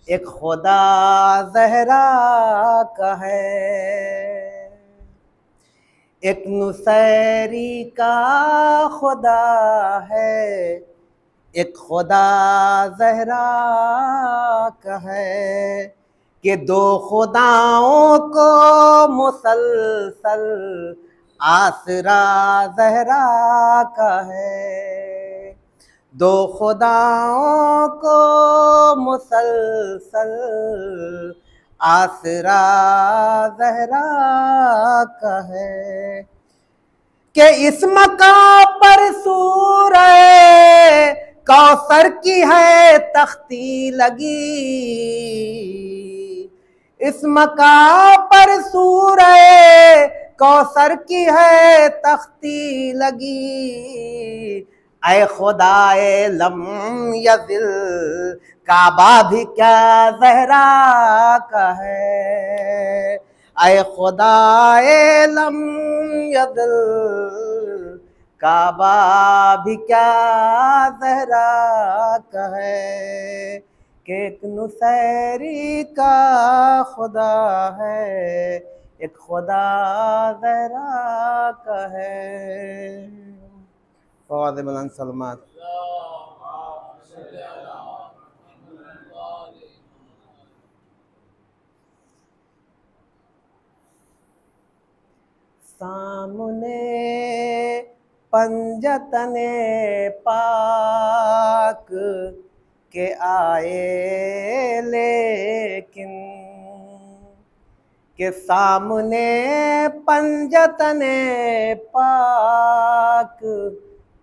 एक खुदा ज़हरा का है, एक नुसैरी का खुदा है, एक खुदा ज़हरा का है कि दो खुदाओं को मुसलसल आसरा ज़हरा का है। दो खुदाओं को मुसलसल आसरा ज़हरा का है कि इस मकाम पर सूरह कौसर की है तख्ती लगी, इस मकाम पर सूरह कौसर की है तख्ती लगी। ऐ खुदाए लम यज़िल काबा भी क्या ज़हरा का है। ऐ खुदाए लम यज़िल काबा भी क्या ज़हरा का है कि एक नुसैरी का खुदा है, एक खुदा ज़हरा का है। फ़ौज़ बुलंद सलमत। सामने पंजतने पाक के आए लेकिन, के सामने पंजतने पाक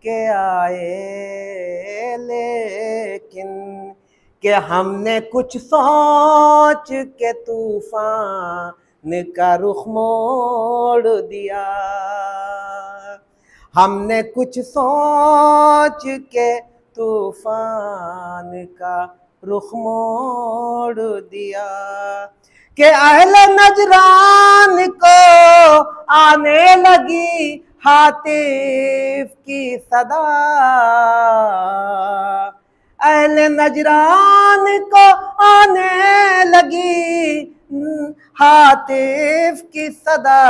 के आए लेकिन, कि हमने कुछ सोच के तूफान का रुख मोड़ दिया, हमने कुछ सोच के तूफान का रुख मोड़ दिया कि अहले नजरान को आने लगी हातिफ की सदा, अहले नजरान को आने लगी हातिफ की सदा।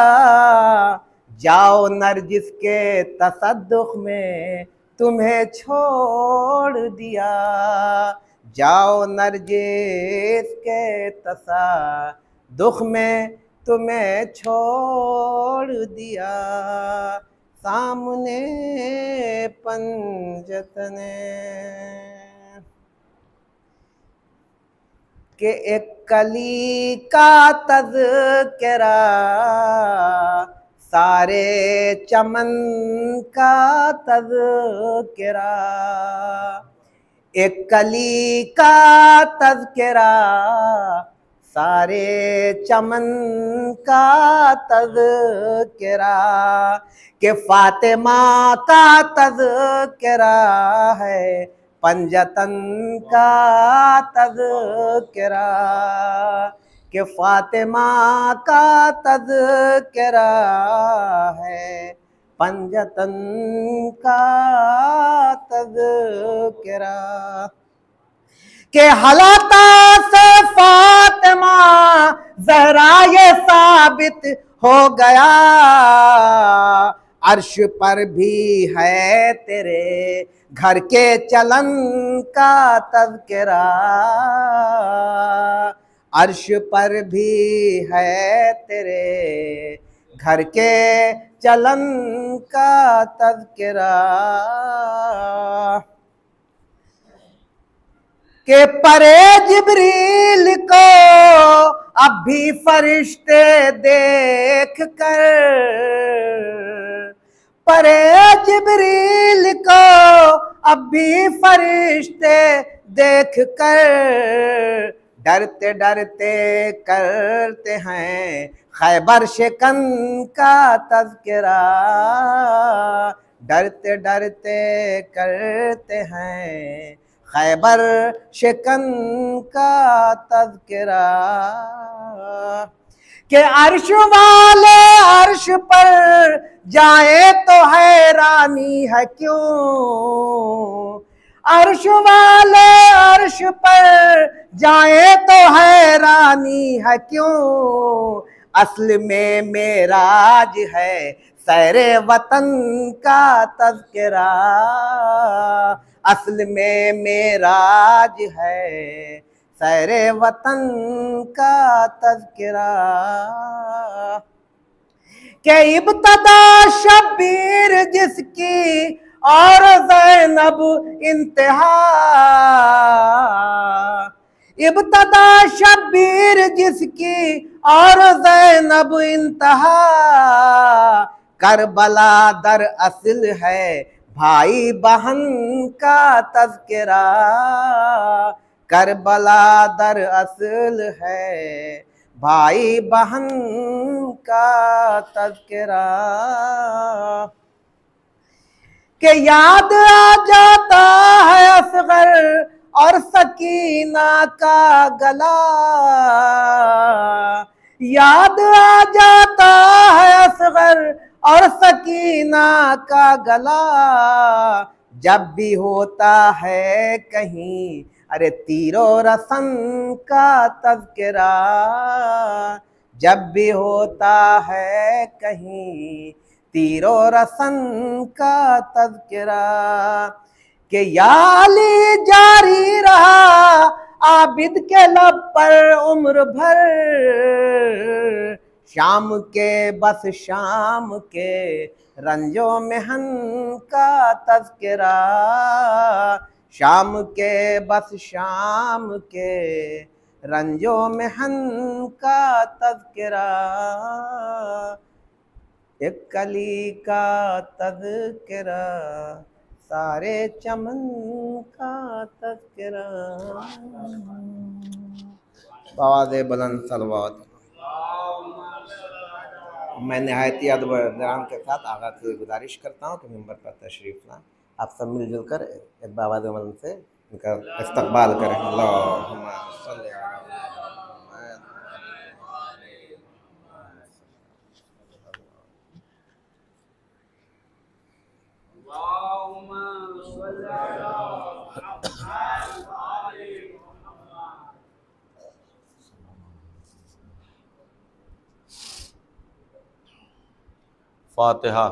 जाओ नरगिस के तसद्दुख में तुम्हें छोड़ दिया, जाओ नरगिस के तसद्दुख में तुम्हें छोड़ दिया। सामने पंजतने के एक कली का तज़किरा सारे चमन का तज़किरा, एक कली का तज़किरा सारे चमन का तज़किरा, के फातिमा का तज़किरा है पंजतन का तज़किरा, के फातिमा का तज़किरा है पंजतन का तज़किरा, के हलाता से फातिमा ज़हरा ये साबित हो गया, अर्श पर भी है तेरे घर के चलन का तज़किरा, अर्श पर भी है तेरे घर के चलन का तज़किरा, के परे जिब्रील को अब भी फरिश्ते देख कर, परे जिब्रील को अब भी फरिश्ते देख कर डरते डरते करते हैं खैबर शिकन का तज़किरा, डरते डरते करते हैं खैबर शिकन का तज़किरा, के अर्श वाले अर्श पर जाए तो हैरानी है क्यों, अर्श वाले अर्श पर जाए तो हैरानी है क्यों, असल में मेराज है सैरे वतन का तज़किरा, असल में मेराज है सैरे वतन का तज़किरा। के इब्तदा शब्बीर जिसकी और ज़ैनब इंतहा, इब्तदा शब्बीर जिसकी और ज़ैनब इंतहा, करबला दर असल है भाई बहन का तज़किरा, करबला दर असल है भाई बहन का तज़किरा। के याद आ जाता है असगर और सकीना का गला, याद आ जाता है असगर और सकीना का गला, जब भी होता है कहीं अरे तीरो रसन का तज़किरा, जब भी होता है कहीं तीरो रसन का तज़किरा। के या अली जारी रहा आबिद के लब पर उम्र भर, शाम के बस शाम के रंजो मेहन का तज़किरा, शाम के बस शाम के रंजो मेहन का तज़किरा, एक कली का तज़किरा सारे चमन का तज़किरा। आवाज़ बुलंद सलवात। मैं नहायती अदब एहतराम के साथ आगा की गुजारिश करता हूँ कि मिंबर पर तशरीफ़ लाएं, आप सब मिलजुल कर एक बावाज़ बुलंद से इनका इस्तकबाल करें। अल्लाहुम्मा सल्ली अला फातिहा।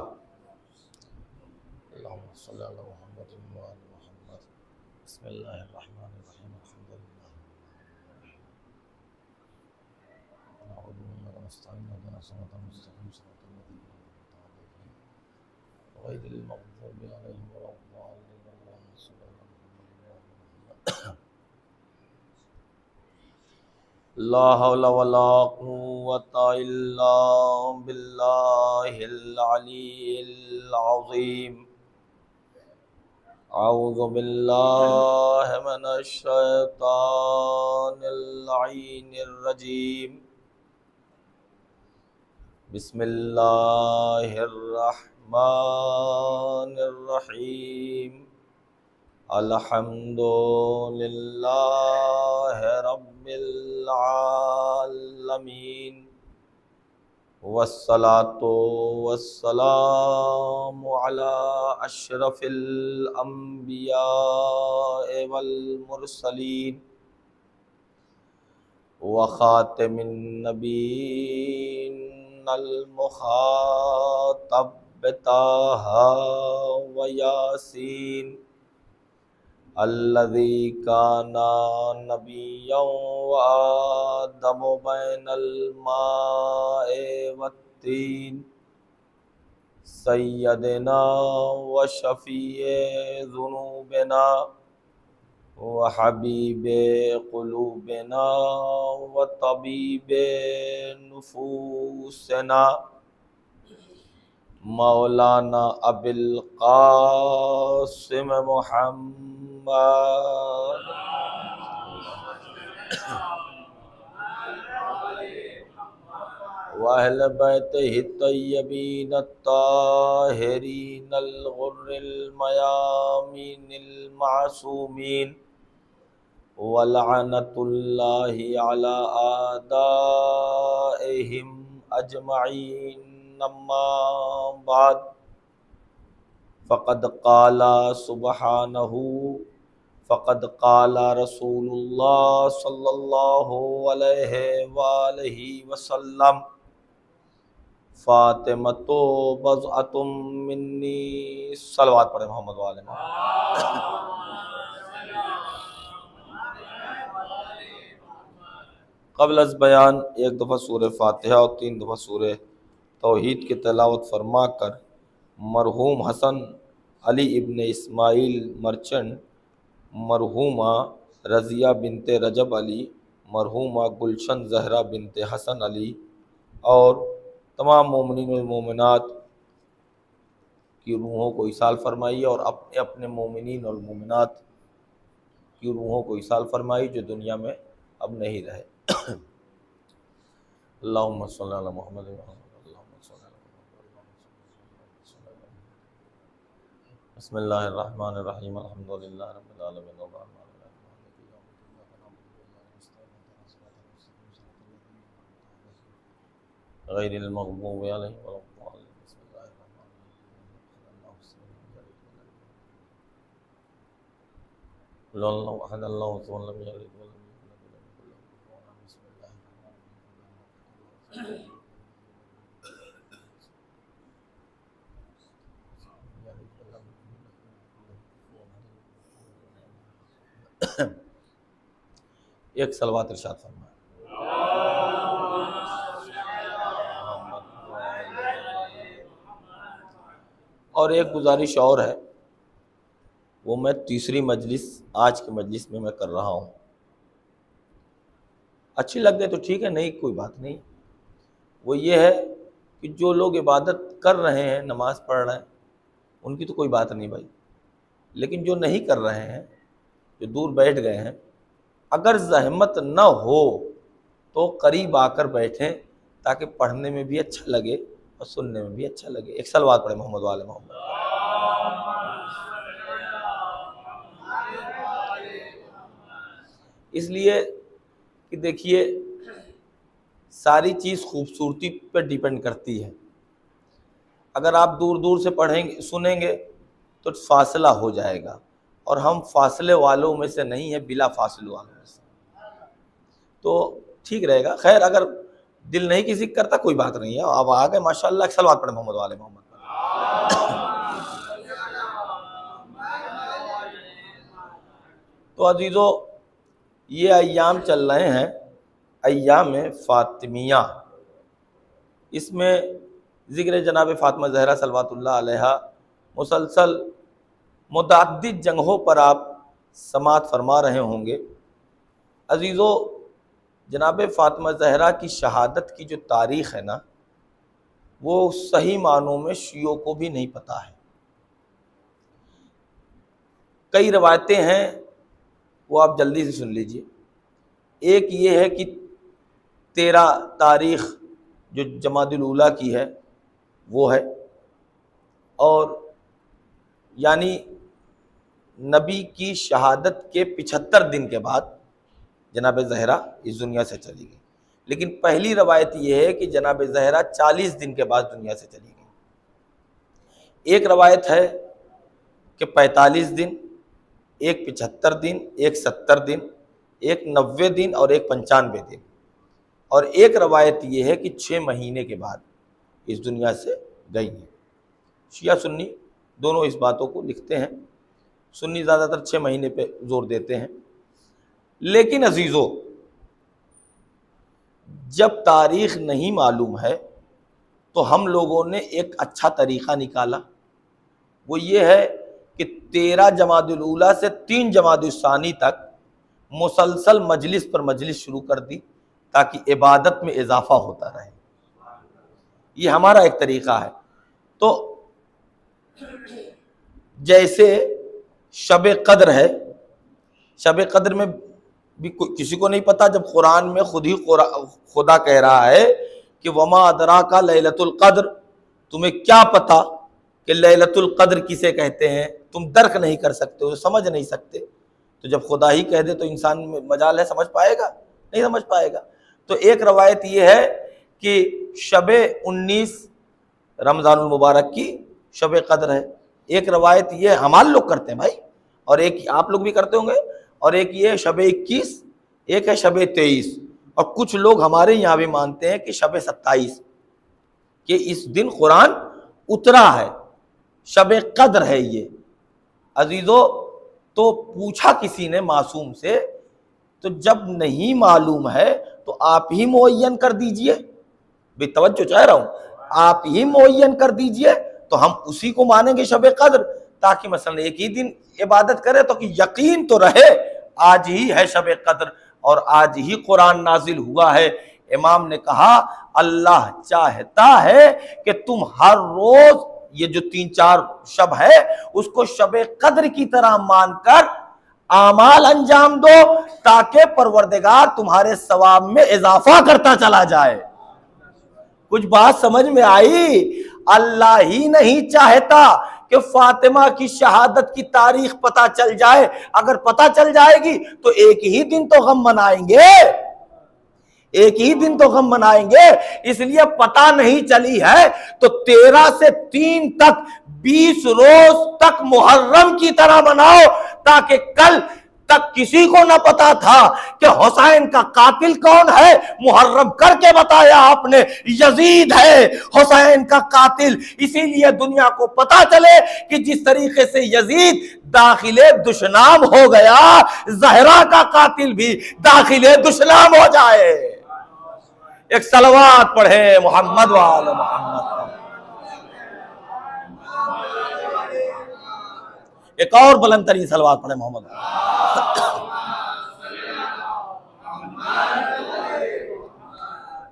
ला हौला वला कुव्वता इल्ला बिल्लाहिल अलीय्यिल अज़ीम। अऊज़ु बिल्लाहि मिनश शैतानिर लईनिर रजीम। बिस्मिल्लाहिर रहमानिर रहीम। अल्हम्दुलिल्लाहि रब्बिल आलमीन वस्सलातु वस्सलामु अला अशरफिल अंबिया वल मुरसलीन व खातिमिन नबीन अल मुखातब बिताहा व यासीन अल्लज़ी काना नबिय्यन व आदमु बैनल माए वत्तीन सय्यदना व शफ़ीए ज़ुनूबना व हबीबे क़ुलूबना व तबीबे नुफूसना मौलाना अबिल क़ासिम मुहम्मद व अहले बैतिहि तय्यबीन अत्ताहिरीन अल गुर्रिल मयामीनिल मासूमीन व लअनतुल्लाहि अला आदाइहिम अजमईन। अम्मा बाद फ़क़द क़ाला सुब्हानहू फ़क़द क़ाला रसूलुल्लाह सल्लल्लाहु अलैहि वसल्लम फ़ातिमतो बज़अतुम मिन्नी। सलवात पढ़े मोहम्मद वाले मोहम्मद। क़ब्ल अज़ बयान एक दफ़ा सूरह फ़ातिहा और 3 दफ़ा सूरह तौहीद की तिलावत फरमा कर मरहूम हसन अली इब्न इस्माइल मर्चेंट, मरहूमा रज़िया बिनते रजब अली, मरहूमा गुलशन ज़हरा बिनते हसन अली और तमाम मोमिनीन और मोमिनात की रूहों को इसाल फरमाई और अपने अपने मोमिनीन और मोमिनात की रूहों को इसाल फरमाई जो दुनिया में अब नहीं रहे। अल्लाहुम्मा सल्ली अला मुहम्मद व अल्लाहुम्मा सल्ली अला मुहम्मद। बिस्मिल्लाहिर रहमानिर रहीम। अल्हम्दुलिल्लाहि रब्बिल आलमीन और रहमानिर रहीम मालिकि यौमिद्दीन गैरिल मग़दूबि अलैहिम वलद्दाल्लीन। बिस्मिल्लाहिर रहमानिर रहीम। अल्लाहु अहद अल्लाहु समद लम यलिद वलम यूलद वलम यकुल लहू कुफुवन अहद। बिस्मिल्लाहिर रहमानिर रहीम। एक सलवात इरशाद फरमाए। और एक गुजारिश और है, वो मैं तीसरी मजलिस आज की मजलिस में मैं कर रहा हूँ। अच्छी लग गई तो ठीक है, नहीं कोई बात नहीं। वो ये है कि जो लोग इबादत कर रहे हैं, नमाज पढ़ रहे हैं, उनकी तो कोई बात नहीं भाई, लेकिन जो नहीं कर रहे हैं, जो दूर बैठ गए हैं, अगर ज़हमत न हो तो करीब आकर बैठें ताकि पढ़ने में भी अच्छा लगे और सुनने में भी अच्छा लगे। एक सलवात पढ़े मोहम्मद वाले मोहम्मद। इसलिए कि देखिए सारी चीज़ खूबसूरती पर डिपेंड करती है। अगर आप दूर दूर से पढ़ेंगे सुनेंगे तो फासला हो जाएगा, और हम फासले वालों में से नहीं है, बिला फासले वालों में से, तो ठीक रहेगा। खैर अगर दिल नहीं किसी करता कोई बात नहीं है। अब आ गए माशाअल्लाह। सलवात पढ़े मोहम्मद वाले मोहम्मद। तो अजीज़ों, ये अय्याम चल रहे हैं, अय्याम फ़ातिमिया। इसमें ज़िक्र जनाब फ़ातिमा ज़हरा सलवातुल्लाह अलैहा मुसलसल मुतअद्दिद जगहों पर आप समात फरमा रहे होंगे। अजीज़ों, जनाब फ़ातिमा ज़हरा की शहादत की जो तारीख़ है ना, वो सही मानों में शियों को भी नहीं पता है। कई रवायतें हैं, वो आप जल्दी से सुन लीजिए। एक ये है कि 13 तारीख़ जो जमादुल ऊला की है वो है, और यानी नबी की शहादत के 75 दिन के बाद जनाब ज़हरा इस दुनिया से चली गई। लेकिन पहली रवायत ये है कि जनाब ज़हरा 40 दिन के बाद दुनिया से चली गई। एक रवायत है कि 45 दिन, एक 75 दिन, एक 70 दिन, एक 90 दिन और एक 95 दिन, और एक रवायत ये है कि 6 महीने के बाद इस दुनिया से गई हैं। शिया सुन्नी दोनों इस बातों को लिखते हैं। सुन्नी ज़्यादातर 6 महीने पे जोर देते हैं। लेकिन अजीज़ों, जब तारीख़ नहीं मालूम है तो हम लोगों ने एक अच्छा तरीक़ा निकाला। वो ये है कि 13 जमादुल ऊला से 3 जमादुल सानी तक मुसलसल मजलिस पर मजलिस शुरू कर दी ताकि इबादत में इजाफा होता रहे। ये हमारा एक तरीक़ा है। तो जैसे शब कद्र है, शब कद्र में भी किसी को नहीं पता, जब कुरान में खुद ही खुदा कह रहा है कि वमा अदराका लैलतुल कद्र, तुम्हें क्या पता कि लैलतुल कद्र किसे कहते हैं, तुम दर्क नहीं कर सकते हो, समझ नहीं सकते। तो जब खुदा ही कह दे तो इंसान में मजाल है, समझ पाएगा? नहीं समझ पाएगा। तो एक रवायत ये है कि शब 19 रमज़ानुल मुबारक की शब कद्र है। एक रवायत ये हमारे लोग करते हैं भाई, और एक आप लोग भी करते होंगे, और एक ये शब 21, एक है शब 23, और कुछ लोग हमारे यहाँ भी मानते हैं कि शब 27, कि इस दिन कुरान उतरा है, शब कद्र है ये। अजीजों, तो पूछा किसी ने मासूम से, तो जब नहीं मालूम है तो आप ही मुअय्यन कर दीजिए। भाई तवज्जो चाह रहा हूं, आप ही मुअय्यन कर दीजिए तो हम उसी को मानेंगे शब कद्र, ताकि मसलन एक ही दिन इबादत करे तो कि यकीन तो रहे आज ही है शब कद्र और आज ही कुरान नाजिल हुआ है। इमाम ने कहा अल्लाह चाहता है कि तुम हर रोज ये जो 3-4 शब है उसको शब कद्र की तरह मानकर आमाल अंजाम दो, ताकि परवरदिगार तुम्हारे सवाब में इजाफा करता चला जाए। कुछ बात समझ में आई? अल्लाह ही नहीं चाहता कि फातिमा की शहादत की तारीख पता चल जाए। अगर पता चल जाएगी तो एक ही दिन तो गम मनाएंगे, एक ही दिन तो गम मनाएंगे। इसलिए पता नहीं चली है तो 13 से 3 तक 20 रोज तक मुहर्रम की तरह मनाओ, ताकि कल तक किसी को न पता था कि हुसैन का कातिल कौन है, मुहर्रम करके बताया आपने यजीद है हुसैन का कातिल। इसीलिए दुनिया को पता चले कि जिस तरीके से यजीद दाखिले दुश्मनाम हो गया, ज़हरा का कातिल भी दाखिले दुश्मनाम हो जाए। एक सलवात पढ़े मोहम्मद वाले मोहम्मद, एक और बुलंद तरीन सलवात पढ़े मोहम्मद।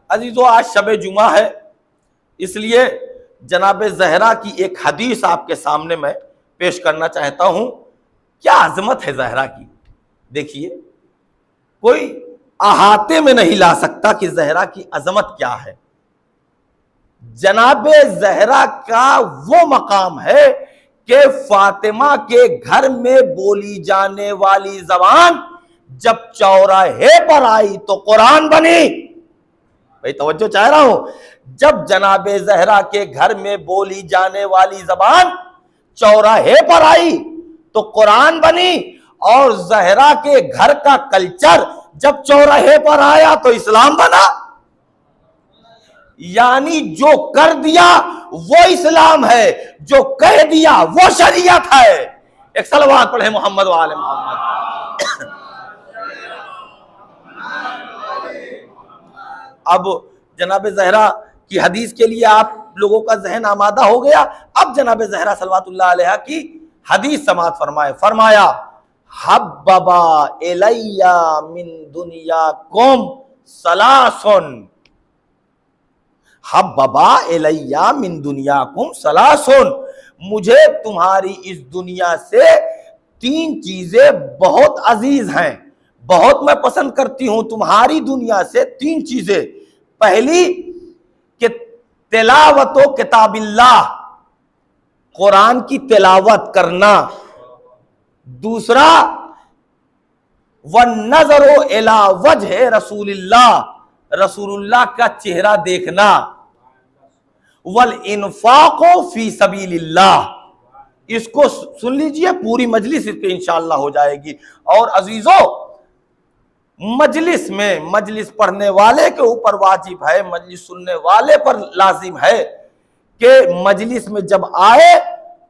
अजीजों, आज शब जुमा है, इसलिए जनाब ज़हरा की एक हदीस आपके सामने मैं पेश करना चाहता हूं। क्या अजमत है ज़हरा की। देखिए, कोई अहाते में नहीं ला सकता कि ज़हरा की अजमत क्या है। जनाब ज़हरा का वो मकाम है कि फातिमा के घर में बोली जाने वाली जबान जब चौराहे पर आई तो कुरान बनी। भाई तवज्जो चाह रहा हूं, जब जनाबे ज़हरा के घर में बोली जाने वाली जबान चौराहे पर आई तो कुरान बनी, और ज़हरा के घर का कल्चर जब चौराहे पर आया तो इस्लाम बना। यानी जो कर दिया वो इस्लाम है, जो कह दिया वो शरीयत है। एक सलवात पढ़े मोहम्मद वाले मोहम्मद। अब जनाब ज़हरा की हदीस के लिए आप लोगों का जहन आमादा हो गया। अब जनाब ज़हरा सल्लल्लाहु अलैहा की हदीस समात फरमाए। फरमाया हब्बबा इलैया मिन दुनियाकुम सलासुन, हब्बबा इलैया मिन दुनियाकुम सलासुन, मुझे तुम्हारी इस दुनिया से 3 चीजें बहुत अजीज हैं, बहुत मैं पसंद करती हूं तुम्हारी दुनिया से 3 चीजें। पहली कि तिलावतो किताबिल्लाह, कुरान की तिलावत करना। दूसरा वन नजरो इला वजह रसूलिल्लाह, रसूलुल्लाह का चेहरा देखना। वल इन्फाको फी सबीलिल्लाह, इसको सुन लीजिए, पूरी मजलिस इस पे इंशाअल्लाह हो जाएगी। और अजीजों, मजलिस में मजलिस पढ़ने वाले के ऊपर वाजिब है, मजलिस सुनने वाले पर लाजिम है कि मजलिस में जब आए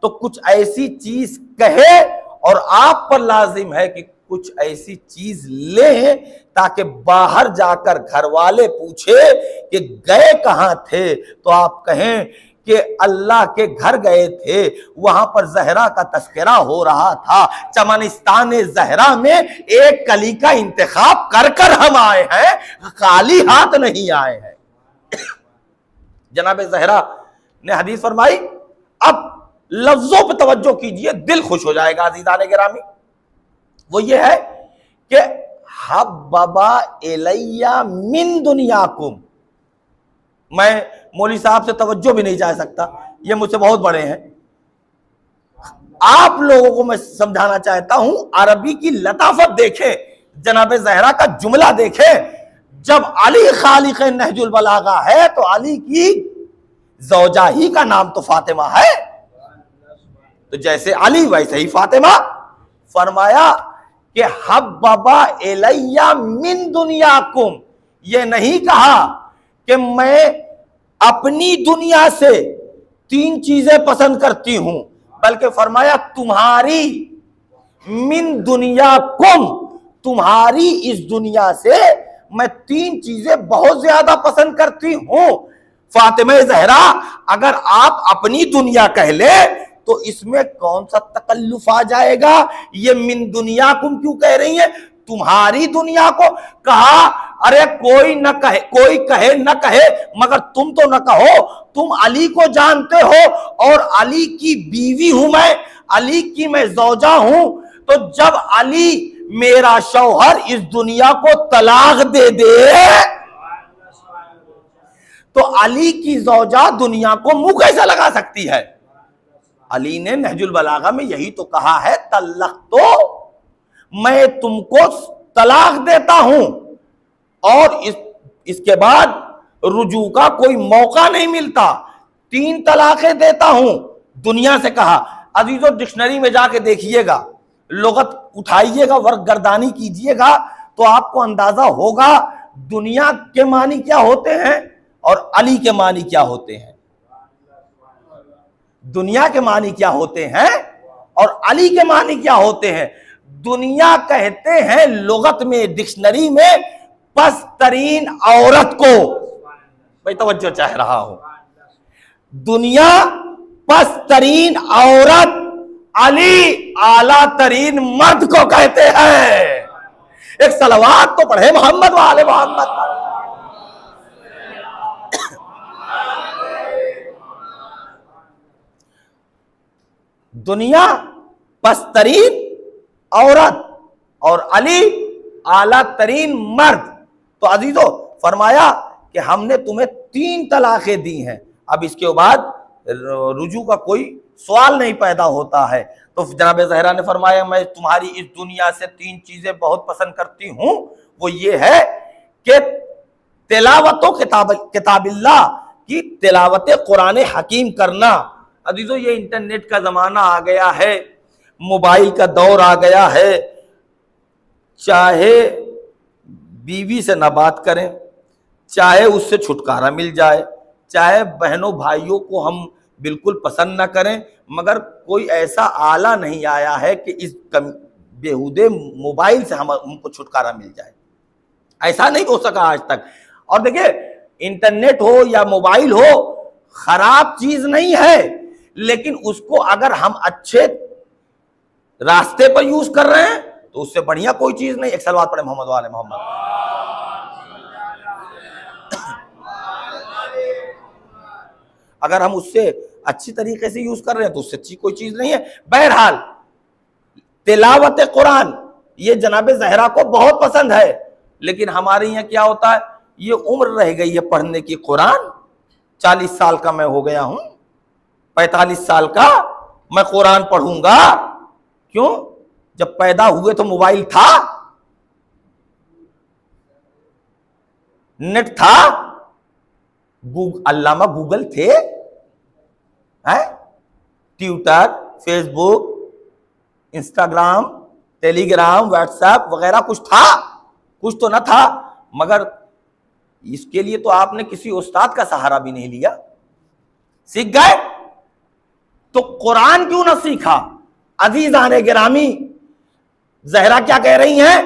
तो कुछ ऐसी चीज कहे, और आप पर लाजिम है कि कुछ ऐसी चीज लें ताकि बाहर जाकर घर वाले पूछे कि गए कहां थे तो आप कहें कि अल्लाह के घर गए थे, वहां पर ज़हरा का तस्करा हो रहा था, चमनिस्तान ज़हरा में एक कली का इंतखाब कर कर हम आए हैं, खाली हाथ नहीं आए हैं। जनाब ज़हरा ने हदीस फरमाई। अब लफ्जों पर तवज्जो कीजिए, दिल खुश हो जाएगा अज़ीज़ान गिरामी। वो ये है कि हब्बबा इलैया मिन दुनियाकुम, मैं मौली साहब से तवज्जो भी नहीं जा सकता, ये मुझसे बहुत बड़े हैं। आप लोगों को मैं समझाना चाहता हूं, अरबी की लताफत देखें, जनाब ज़हरा का जुमला देखें। जब अली खालिक नहजुल बलागा है तो अली की ज़ौजा ही का नाम तो फातिमा है, तो जैसे अली वैसे ही फातिमा। फरमाया कि हब्बबा इलैया मिन दुनियाकुम, ये नहीं कहा कि मैं अपनी दुनिया से 3 चीजें पसंद करती हूं, बल्कि फरमाया तुम्हारी मिन दुनियाकुम, तुम्हारी इस दुनिया से मैं 3 चीजें बहुत ज्यादा पसंद करती हूं। फातिमा ज़हरा अगर आप अपनी दुनिया कह ले तो इसमें कौन सा तकल्लुफ आ जाएगा? ये मिन दुनिया तुम क्यों कह रही है? तुम्हारी दुनिया को कहा, अरे कोई न कहे, कोई कहे न कहे, मगर तुम तो न कहो, तुम अली को जानते हो और अली की बीवी हूं मैं, अली की मैं ज़ौजा हूं। तो जब अली मेरा शौहर इस दुनिया को तलाक दे दे तो अली की ज़ौजा दुनिया को मुंह कैसे लगा सकती है? अली ने नहजुल बलागा में यही तो कहा है, तल्लक तो मैं तुमको तलाक देता हूं और इसके बाद रुजू का कोई मौका नहीं मिलता, 3 तलाकें देता हूं, दुनिया से कहा। अजीजों डिक्शनरी में जाके देखिएगा, लुगत उठाइएगा, वर्ग गर्दानी कीजिएगा तो आपको अंदाजा होगा दुनिया के मानी क्या होते हैं और अली के मानी क्या होते हैं। दुनिया के मानी क्या होते हैं और अली के मानी क्या होते हैं। दुनिया कहते हैं लुगत में, डिक्शनरी में, पस्तरीन औरत को। भाई तवज्जो चाह रहा हूं, दुनिया पस्तरीन औरत, अली आला तरीन मर्द को कहते हैं। एक सलवात तो पढ़े मोहम्मद वाले मोहम्मद। दुनिया पस्तरीन औरत और अली आला तरीन मर्द। तो अजीजों फरमाया कि हमने तुम्हें 3 तलाकें दी हैं, अब इसके बाद रुजू का कोई सवाल नहीं पैदा होता है। तो जनाब ज़हरा ने फरमाया मैं तुम्हारी इस दुनिया से 3 चीजें बहुत पसंद करती हूं, वो ये है कि तिलावत किताबिल्लाह की तिलावत कुरान हकीम करना। अजीजों ये इंटरनेट का जमाना आ गया है, मोबाइल का दौर आ गया है, चाहे बीवी से ना बात करें, चाहे उससे छुटकारा मिल जाए, चाहे बहनों भाइयों को हम बिल्कुल पसंद ना करें, मगर कोई ऐसा आला नहीं आया है कि इस बेहुदे मोबाइल से हमको छुटकारा मिल जाए। ऐसा नहीं हो सका आज तक। और देखिए इंटरनेट हो या मोबाइल हो खराब चीज नहीं है, लेकिन उसको अगर हम अच्छे रास्ते पर यूज कर रहे हैं तो उससे बढ़िया कोई चीज नहीं। एक सलवात पढ़े मोहम्मद वाले मोहम्मद। अगर हम उससे अच्छी तरीके से यूज कर रहे हैं तो उससे अच्छी कोई चीज नहीं है। बहरहाल तिलावत कुरान ये जनाब ज़हरा को बहुत पसंद है, लेकिन हमारे यहाँ क्या होता है, ये उम्र रह गई है पढ़ने की कुरान। 40 साल का मैं हो गया हूं, 45 साल का मैं कुरान पढ़ूंगा। क्यों? जब पैदा हुए तो मोबाइल था, नेट था, अल्लामा गूगल थे, Twitter, Facebook, Instagram, Telegram, WhatsApp वगैरह कुछ था, कुछ तो ना था। मगर इसके लिए तो आपने किसी उस्ताद का सहारा भी नहीं लिया, सीख गए तो कुरान क्यों ना सीखा। अजीज़ान गिरामी, ज़हरा क्या कह रही हैं,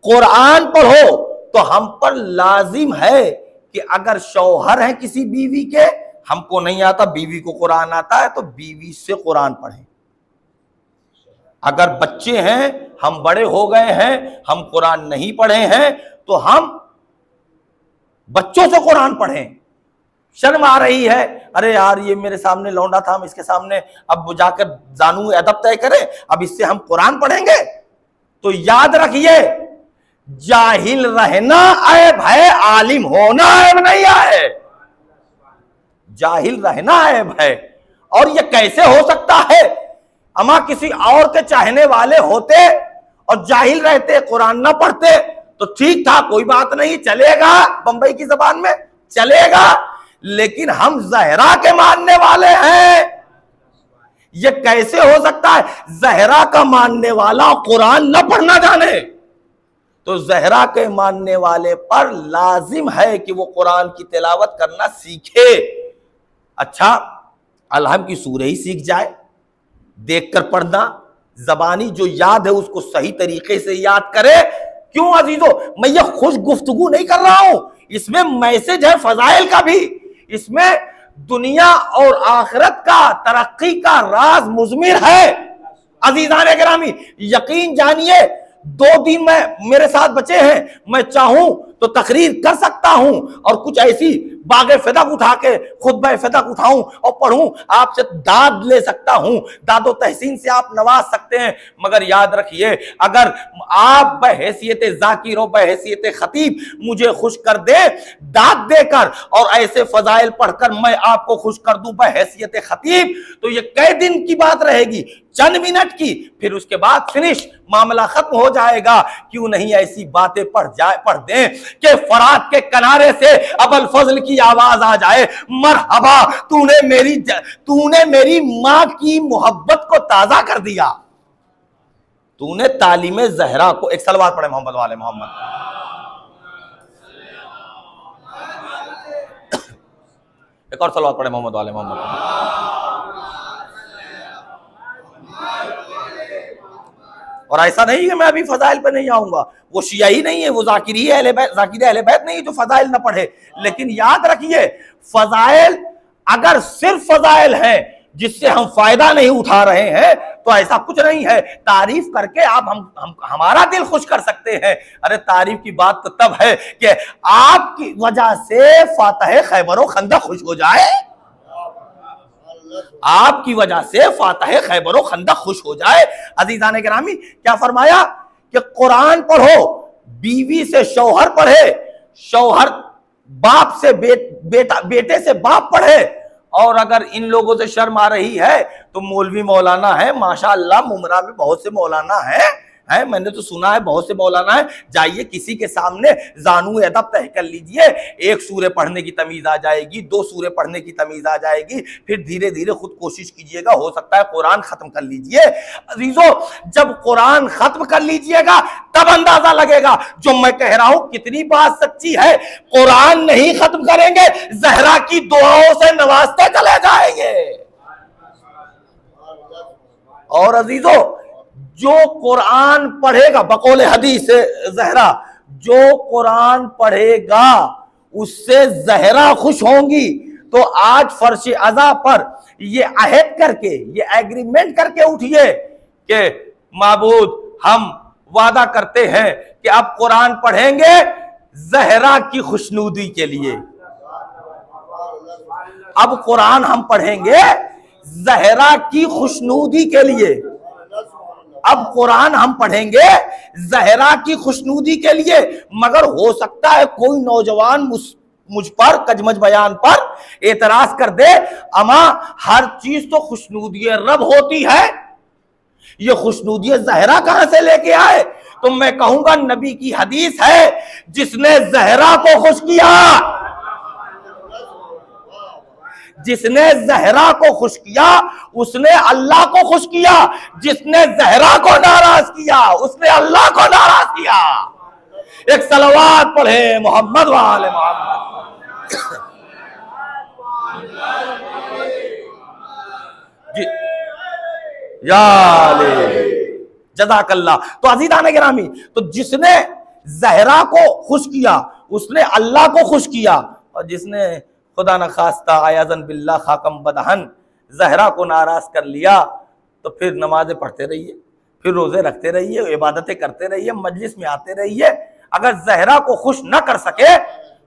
कुरान पढ़ो। तो हम पर लाजिम है कि अगर शौहर हैं किसी बीवी के, हमको नहीं आता, बीवी को कुरान आता है, तो बीवी से कुरान पढ़ें। अगर बच्चे हैं, हम बड़े हो गए हैं, हम कुरान नहीं पढ़े हैं, तो हम बच्चों से कुरान पढ़ें। शर्म आ रही है, अरे यार ये मेरे सामने लौंडा था, हम इसके सामने अब जाकर जानू अदब तय करें, अब इससे हम कुरान पढ़ेंगे। तो याद रखिए, जाहिल रहना ऐब है, आलिम होना ऐब नहीं है। जाहिल रहना ऐब है। और ये कैसे हो सकता है? अमा किसी और के चाहने वाले होते और जाहिल रहते, कुरान ना पढ़ते तो ठीक था, कोई बात नहीं, चलेगा, बंबई की जबान में चलेगा। लेकिन हम ज़हरा के मानने वाले हैं, ये कैसे हो सकता है? जहरा का मानने वाला कुरान न पढ़ना जाने, तो जहरा के मानने वाले पर लाजिम है कि वो कुरान की तिलावत करना सीखे। अच्छा, अलहम की सूरह ही सीख जाए, देखकर पढ़ना, जबानी जो याद है उसको सही तरीके से याद करे। क्यों अजीजों, मैं ये खुश गुफ्तगू नहीं कर रहा हूं, इसमें मैसेज है फजाइल का भी, इसमें दुनिया और आखिरत का तरक्की का राज मुज़मिर है। अजीजान गिरामी, यकीन जानिए 2 दिन में मेरे साथ बचे हैं, मैं चाहूं तो तकरीर कर सकता हूं और कुछ ऐसी बागे फिदक उठा के खुतबा फिदक उठाऊं और पढ़ूं, आपसे दाद ले सकता हूं, दादो तहसीन से आप नवाज सकते हैं। मगर याद रखिए, अगर आप बहैसियत जाकिर और बहैसियत खतीब मुझे खुश कर दे दाद देकर और ऐसे फजाइल पढ़कर मैं आपको खुश कर दूं बहैसियत खतीब, तो ये कई दिन की बात रहेगी, चंद मिनट की, फिर उसके बाद फिनिश, मामला खत्म हो जाएगा। क्यों नहीं ऐसी बातें पढ़ दें कि फरात के किनारे से अबुल फजल की आवाज आ जाए, मरहबा, तूने मेरी मां की मोहब्बत को ताजा कर दिया, तूने तालीम जहरा को। एक सलवात पढ़े मोहम्मद वाले मोहम्मद। एक और सलवात पढ़े मोहम्मद वाले मोहम्मद। और ऐसा नहीं है मैं अभी फजाइल पे नहीं आऊंगा, वो शिया ही नहीं है, वो जाकिर अहले बैत नहीं है जो फजाइल ना पढ़े। लेकिन याद रखिए, फजाइल अगर सिर्फ फजाइल है जिससे हम फायदा नहीं उठा रहे हैं तो ऐसा कुछ नहीं है। तारीफ करके आप हमारा दिल खुश कर सकते हैं। अरे तारीफ की बात तो तब है कि आपकी वजह से फातह खैबर व खंदक खुश हो जाए, आपकी वजह से फातह खैबर व खंदक खुश हो जाए। अजीजान गिरामी, क्या फरमाया कि कुरान पढ़ो, बीवी से शौहर पढ़े, शौहर बाप से बेटा, बेटे से बाप पढ़े, और अगर इन लोगों से शर्म आ रही है तो मौलवी मौलाना है, माशाअल्लाह मुमरा में बहुत से मौलाना है, मैंने तो सुना है बहुत से मौलाना है, जाइए किसी के सामने जानू अदब तय कर लीजिए, 1 सूरे पढ़ने की तमीज आ जाएगी, 2 सूरे पढ़ने की तमीज आ जाएगी, फिर धीरे धीरे खुद कोशिश कीजिएगा, हो सकता है कुरान खत्म कर लीजिए। अजीजों, जब कुरान खत्म कर लीजिएगा तब अंदाजा लगेगा जो मैं कह रहा हूं कितनी बात सच्ची है। कुरान नहीं खत्म करेंगे, जहरा की दुआओं से नवाजते चले जाएंगे। और अजीजों, जो कुरान पढ़ेगा, बकौल हदीस जहरा, जो कुरान पढ़ेगा उससे जहरा खुश होंगी। तो आज फर्श अज़ा पर ये अहद करके, ये एग्रीमेंट करके उठिए कि माबूद, हम वादा करते हैं कि अब कुरान पढ़ेंगे जहरा की खुशनूदी के लिए। अब कुरान हम पढ़ेंगे जहरा की खुशनूदी के लिए। अब कुरान हम पढ़ेंगे जहरा की खुशनूदी के लिए। मगर हो सकता है कोई नौजवान मुझ पर कजमज बयान पर एतराज कर दे, अमा हर चीज तो खुशनूदी रब होती है, ये खुशनूदी जहरा कहां से लेके आए? तो मैं कहूंगा नबी की हदीस है, जिसने जहरा को खुश किया, जिसने जहरा को खुश किया उसने अल्लाह को खुश किया, जिसने जहरा को नाराज किया उसने अल्लाह को नाराज किया। एक सलवात पढ़े मोहम्मद वाले मोहम्मद। जज़ाकल्लाह। तो अज़ीज़ान गिरामी, तो जिसने जहरा को खुश किया उसने अल्लाह को खुश किया, और जिसने खुदा न खास्ता आयाज़न बिल्ला खाकम बदहन जहरा को नाराज कर लिया, तो फिर नमाजें पढ़ते रहिए, फिर रोजे रखते रहिए, इबादतें करते रहिए, मजलिस में आते रहिए। अगर जहरा को खुश न कर सके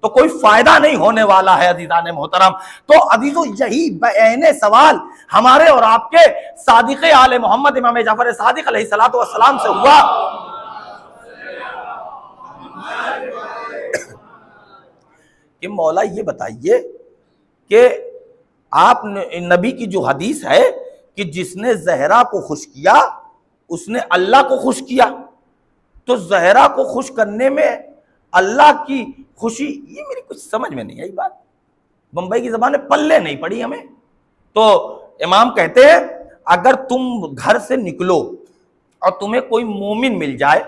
तो कोई फायदा नहीं होने वाला है। अजीज़ान मोहतरम, तो अजीजों, यही बैन सवाल हमारे और आपके सादिक आले मोहम्मद इमाम जाफर सादिक अलैहिस्सलातु वस्सलाम से हुआ कि मौला ये बताइए कि आप नबी की जो हदीस है कि जिसने जहरा को खुश किया उसने अल्लाह को खुश किया, तो जहरा को खुश करने में अल्लाह की खुशी, ये मेरी कुछ समझ में नहीं आई बात। बंबई की ज़बान में पल्ले नहीं पड़ी हमें। तो इमाम कहते हैं अगर तुम घर से निकलो और तुम्हें कोई मोमिन मिल जाए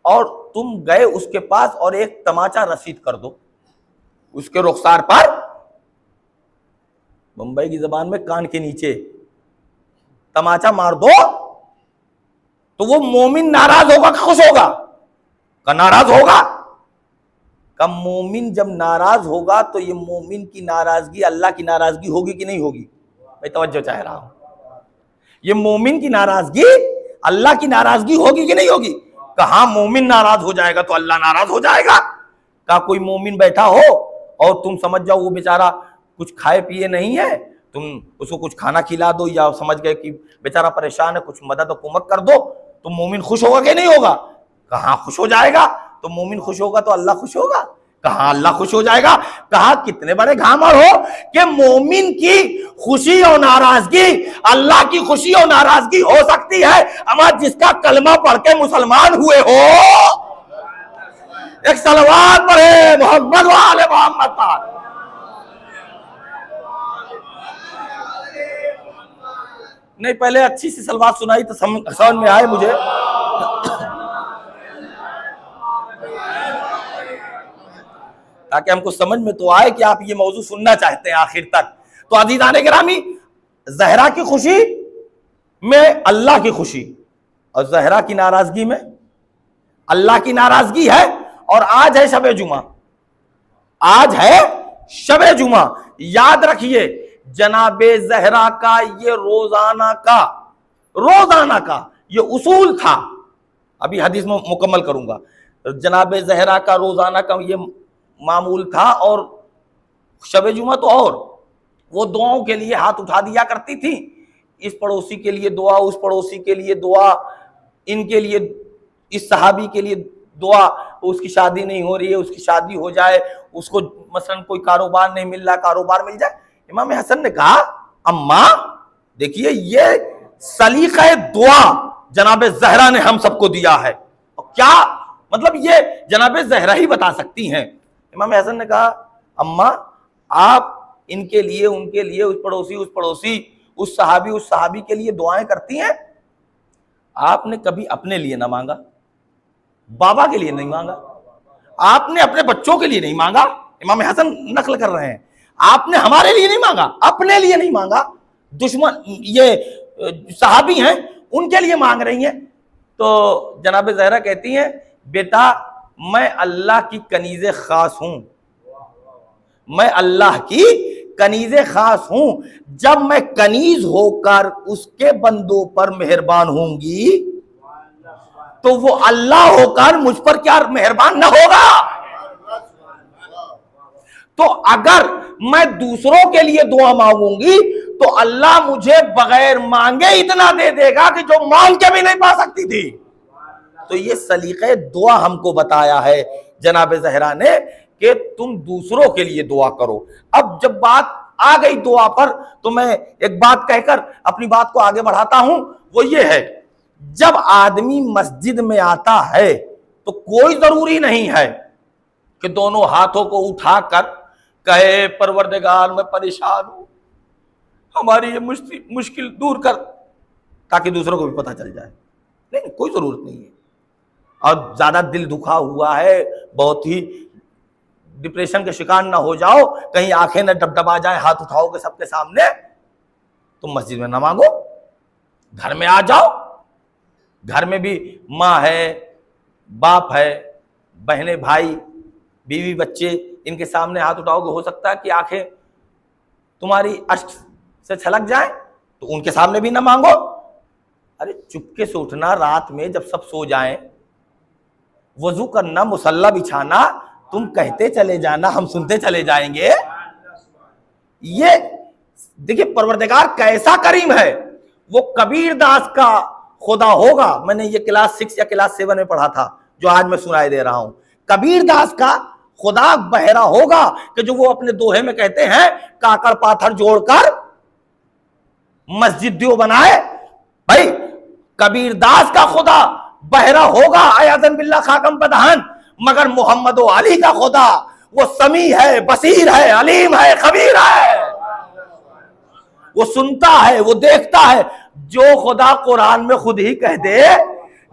और तुम गए उसके पास और एक तमाचा रसीद कर दो उसके रुखसार पर, मुंबई की जबान में कान के नीचे तमाचा मार दो, तो वो मोमिन नाराज होगा कि खुश होगा? का नाराज होगा। का मोमिन जब नाराज होगा तो ये मोमिन की नाराजगी अल्लाह की नाराजगी होगी कि नहीं होगी? मैं तवज्जो चाह रहा हूं। ये मोमिन की नाराजगी अल्लाह की नाराजगी होगी कि नहीं होगी? कहा मोमिन नाराज हो जाएगा तो अल्लाह नाराज हो जाएगा। का कोई मोमिन बैठा हो और तुम समझ जाओ वो बेचारा कुछ खाए पिए नहीं है, तुम उसको कुछ खाना खिला दो या समझ गए कि बेचारा परेशान है, कुछ मदद और कुमक कर दो, तो मोमिन खुश होगा कि नहीं होगा? कहा खुश हो जाएगा। तो मोमिन खुश होगा तो अल्लाह खुश होगा। कहा अल्लाह खुश हो जाएगा। कहा कितने बड़े घामर हो कि मोमिन की खुशी और नाराजगी अल्लाह की खुशी और नाराजगी हो सकती है। हमारा जिसका कलमा पढ़ के मुसलमान हुए हो, एक सलवात पढ़े मोहम्मद वाले मोहम्मद पर। नहीं, पहले अच्छी सी सलवात सुनाई तो समझ में आए मुझे। ताकि हमको समझ में तो आए कि आप ये मौजू सुनना चाहते हैं आखिर तक। तो अज़ीज़ाने गिरामी, ज़हरा की खुशी में अल्लाह की खुशी और ज़हरा की नाराजगी में अल्लाह की नाराजगी है। और आज है शबे जुमा, आज है शबे जुमा। याद रखिए जनाबे ज़हरा का ये रोजाना का ये उसूल था। अभी हदीस में मुकम्मल करूंगा। जनाबे ज़हरा का रोजाना का ये मामूल था। और शबे जुमा तो और वो दुआओं के लिए हाथ उठा दिया करती थी। इस पड़ोसी के लिए दुआ, उस पड़ोसी के लिए दुआ, इनके लिए, इस सहाबी के लिए दुआ, उसकी शादी नहीं हो रही है उसकी शादी हो जाए, उसको मसलन कोई कारोबार नहीं मिल रहा कारोबार मिल जाए। इमाम हसन ने कहा अम्मा देखिए ये सलीका दुआ जनाबे ज़हरा ने हम सबको दिया है। और क्या मतलब ये जनाबे ज़हरा ही बता सकती हैं। इमाम हसन ने कहा अम्मा आप इनके लिए, उनके लिए, उस पड़ोसी, उस सहाबी के लिए दुआएं करती हैं। आपने कभी अपने लिए ना मांगा, बाबा के लिए नहीं मांगा, आपने अपने बच्चों के लिए नहीं मांगा। इमाम हसन नकल कर रहे हैं। आपने हमारे लिए नहीं मांगा, अपने लिए नहीं मांगा, दुश्मन ये सहाबी हैं उनके लिए मांग रही हैं। तो जनाब ज़हरा कहती हैं बेटा मैं अल्लाह की कनीज़े खास हूं, मैं अल्लाह की कनीज़े खास हूं। जब मैं कनीज होकर उसके बंदों पर मेहरबान होंगी तो वो अल्लाह होकर मुझ पर क्या मेहरबान ना होगा? तो अगर मैं दूसरों के लिए दुआ मांगूंगी तो अल्लाह मुझे बगैर मांगे इतना दे देगा कि जो मांग के भी नहीं पा सकती थी। तो ये सलीक़े दुआ हमको बताया है जनाब ज़हरा ने कि तुम दूसरों के लिए दुआ करो। अब जब बात आ गई दुआ पर तो मैं एक बात कहकर अपनी बात को आगे बढ़ाता हूं। वो ये है जब आदमी मस्जिद में आता है तो कोई जरूरी नहीं है कि दोनों हाथों को उठाकर कहे परवरदिगार मैं परेशान हूं, हमारी ये मुश्किल दूर कर, ताकि दूसरों को भी पता चल जाए। नहीं, कोई जरूरत नहीं है। और ज्यादा दिल दुखा हुआ है, बहुत ही डिप्रेशन के शिकार ना हो जाओ, कहीं आंखें न डबडबा जाए हाथ उठाओगे सबके सामने, तो मस्जिद में ना मांगो, घर में आ जाओ। घर में भी माँ है, बाप है, बहनें, भाई, बीवी, बच्चे, इनके सामने हाथ उठाओगे, हो सकता है कि आंखें तुम्हारी अश्क से छलक जाए, तो उनके सामने भी ना मांगो। अरे चुपके से उठना रात में जब सब सो जाएं, वजू करना, मुसल्ला बिछाना, तुम कहते चले जाना, हम सुनते चले जाएंगे। ये देखिए परवरदिगार कैसा करीम है। वो कबीर दास का खुदा होगा, मैंने ये क्लास 6 या क्लास 7 में पढ़ा था, जो आज मैं सुनाई दे रहा हूं। कबीर दास का खुदा बहरा होगा कि जो वो अपने दोहे में कहते हैं काकड़ पाथर जोड़कर मस्जिद दियो बनाए। भाई कबीर दास का खुदा बहरा होगा, अयाज़न बिल्लाह खाकम पदहन, मगर मोहम्मद अली का खुदा वो समी है, बसीर है, अलीम है, खबीर है। वो सुनता है, वो देखता है। जो खुदा कुरान में खुद ही कह दे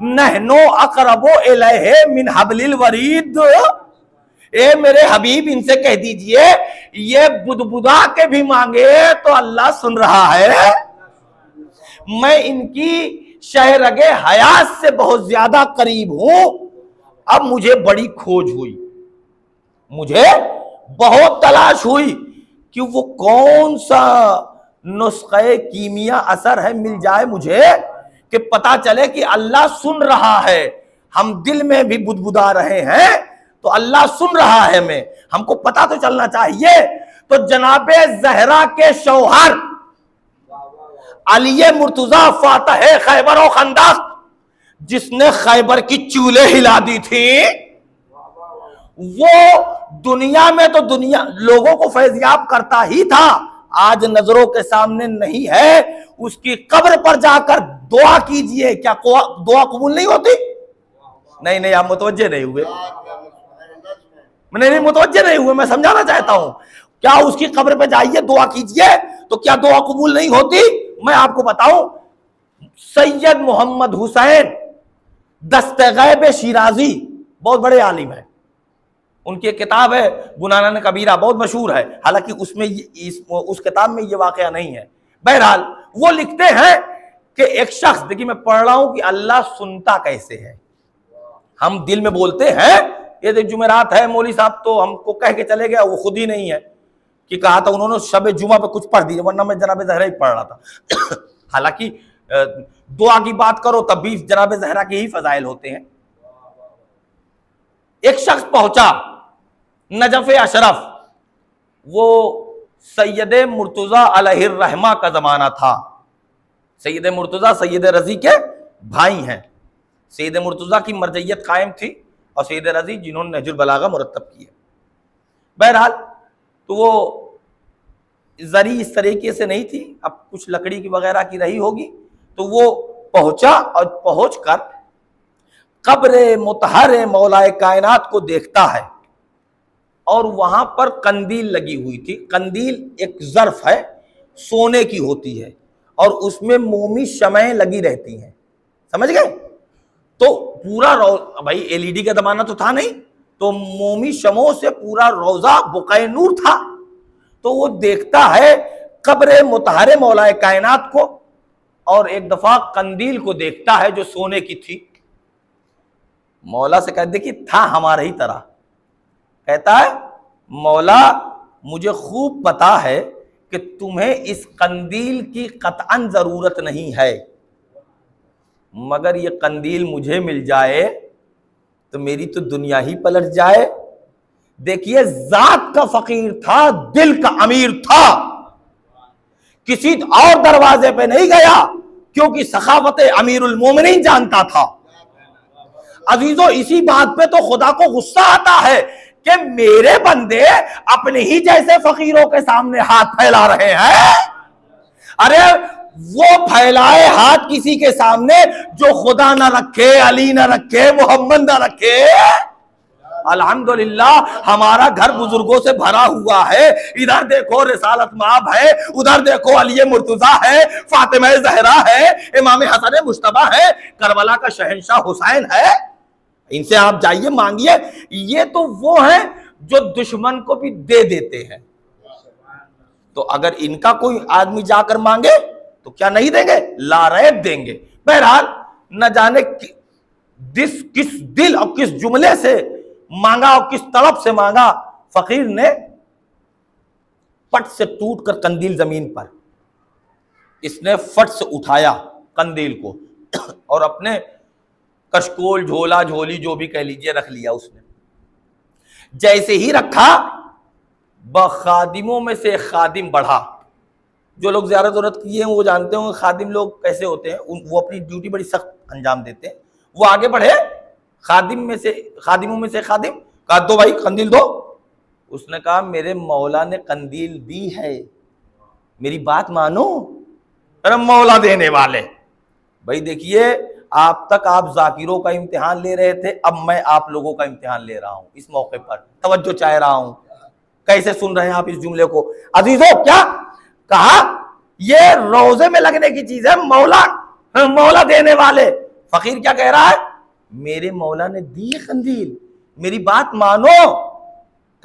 नहनो अकरबो इलैहि मिन हब्लिल वरीद, ए मेरे हबीब इनसे कह दीजिए ये बुदबुदा के भी मांगे तो अल्लाह सुन रहा है। मैं इनकी शहरगे हयात से बहुत ज्यादा करीब हूं। अब मुझे बड़ी खोज हुई, मुझे बहुत तलाश हुई कि वो कौन सा नुस्खे कीमिया असर है मिल जाए मुझे कि पता चले कि अल्लाह सुन रहा है। हम दिल में भी बुदबुदा रहे हैं तो अल्लाह सुन रहा है हमें, हमको पता तो चलना चाहिए। तो जनाबे जहरा के शौहर अली मुर्तजा फातह खैबर और खंदक, जिसने खैबर की चूल्हे हिला दी थी, वो दुनिया में तो दुनिया लोगों को फैज़याब करता ही था, आज नजरों के सामने नहीं है। उसकी कब्र पर जाकर दुआ कीजिए, क्या दुआ कबूल नहीं होती? नहीं, आप मुतवज्जे नहीं हुए, नहीं मुतवज्जे नहीं हुए। मैं समझाना चाहता हूं, क्या उसकी कब्र पे जाइए दुआ कीजिए तो क्या दुआ कबूल नहीं होती? मैं आपको बताऊं, सैयद मोहम्मद हुसैन दस्तगैब शिराजी बहुत बड़े आलिम है, उनकी एक किताब है गुनाह कबीरा, बहुत मशहूर है। हालांकि उसमें उस किताब में ये वाकया नहीं है। बहरहाल वो लिखते हैं कि एक शख्स, देखिए मैं पढ़ रहा हूं कि अल्लाह सुनता कैसे है। हम दिल में बोलते हैं, ये देख जुमेरात है, मौली साहब तो हमको कह के चले गया, वो खुद ही नहीं है कि कहा था उन्होंने शब जुमा पे कुछ पढ़ दिया, वरना मैं जनाब ज़हरा ही पढ़ रहा था। हालांकि दुआ की बात करो तब भी जनाब ज़हरा के ही फजाइल होते हैं। एक शख्स पहुंचा नजफ अशरफ, वो सैयद मुर्तजा अलैहिर रहमा का जमाना था। सैयद मुर्तजा सैयद रजी के भाई हैं। सैयद मुर्तजा की मरजैयत कायम थी और सैयद रजी जिन्होंने नहजुल बलागा मुरत्तब किया। बहरहाल तो वो जरी इस तरीके से नहीं थी, अब कुछ लकड़ी की वगैरह की रही होगी। तो वो पहुंचा और पहुंचकर कब्र मुतहर मौलाए कायनात को देखता है और वहां पर कंदील लगी हुई थी। कंदील एक ज़र्फ है, सोने की होती है और उसमें मोमी शमएं लगी रहती हैं, समझ गए? तो पूरा भाई एलईडी का जमाना तो था नहीं, तो मोमी शमों से पूरा रोजा बुक़ाए नूर था। तो वो देखता है कब्र मुतहर मौलाए कायनात को और एक दफा कंदील को देखता है जो सोने की थी। मौला से कहते कि था हमारे ही तरह। कहता है मौला मुझे खूब पता है कि तुम्हें इस कंदील की कतअन जरूरत नहीं है, मगर ये कंदील मुझे मिल जाए तो मेरी तो दुनिया ही पलट जाए। देखिए जात का फकीर था, दिल का अमीर था, किसी और दरवाजे पे नहीं गया क्योंकि सखावत अमीरुल मोमिनीन जानता था। अजीजों इसी बात पे तो खुदा को गुस्सा आता है कि मेरे बंदे अपने ही जैसे फकीरों के सामने हाथ फैला रहे हैं। अरे वो फैलाए हाथ किसी के सामने जो खुदा ना रखे, अली ना रखे, मोहम्मद ना रखे। अल्हम्दुलिल्लाह हमारा घर बुजुर्गों से भरा हुआ है। इधर देखो रिसालत माब है, उधर देखो अली मुर्तजा है, फातिमा ज़हरा है, इमाम हसन मुश्तबा है, करबला का शहंशाह हुसैन है। इनसे आप जाइए मांगिए। ये तो वो हैं जो दुश्मन को भी दे देते हैं। तो अगर इनका कोई आदमी जाकर मांगे तो क्या नहीं देंगे? लारैब देंगे। बहरहाल न जाने किस दिल और किस जुमले से मांगा और किस तड़प से मांगा, फकीर ने फट से टूट कर कंदील जमीन पर, इसने फट से उठाया कंदील को और अपने कशकोल झोला झोली जो भी कह लीजिए रख लिया उसने। जैसे ही रखा बखादिमों में से खादिम बढ़ा। जो लोग ज़ियारत उरत किए हैं वो जानते होंगे खादिम लोग कैसे होते हैं, वो अपनी ड्यूटी बड़ी सख्त अंजाम देते हैं। वो आगे बढ़े, खादिमों में से खादिम कहा दो भाई कंदील दो। उसने कहा मेरे मौला ने कंदील दी है, मेरी बात मानो। अरे मौला देने वाले भाई देखिए, आप तक आप जाकिरों का इम्तिहान ले रहे थे, अब मैं आप लोगों का इम्तिहान ले रहा हूं। इस मौके पर तवज्जो चाह रहा हूं, कैसे सुन रहे हैं आप इस जुमले को? अजीजों क्या कहा ये रोजे में लगने की चीज है। मौला, मौला देने वाले। फकीर क्या कह रहा है? मेरे मौला ने दी है कंदील, मेरी बात मानो।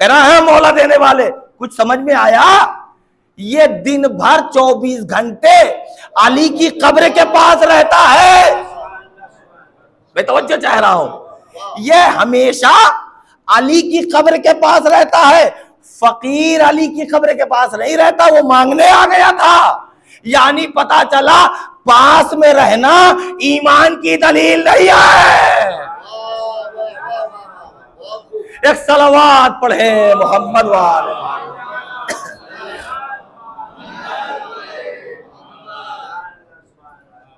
कह रहा है मौला देने वाले। कुछ समझ में आया? ये दिन भर 24 घंटे अली की कब्र के पास रहता है। मैं तवज्जो चाह रहा हूं, ये हमेशा अली की कब्र के पास रहता है। फकीर अली की कब्र के पास नहीं रहता, वो मांगने आ गया था। यानी पता चला पास में रहना ईमान की दलील नहीं है। एक सलावत पढ़े मोहम्मद वाले।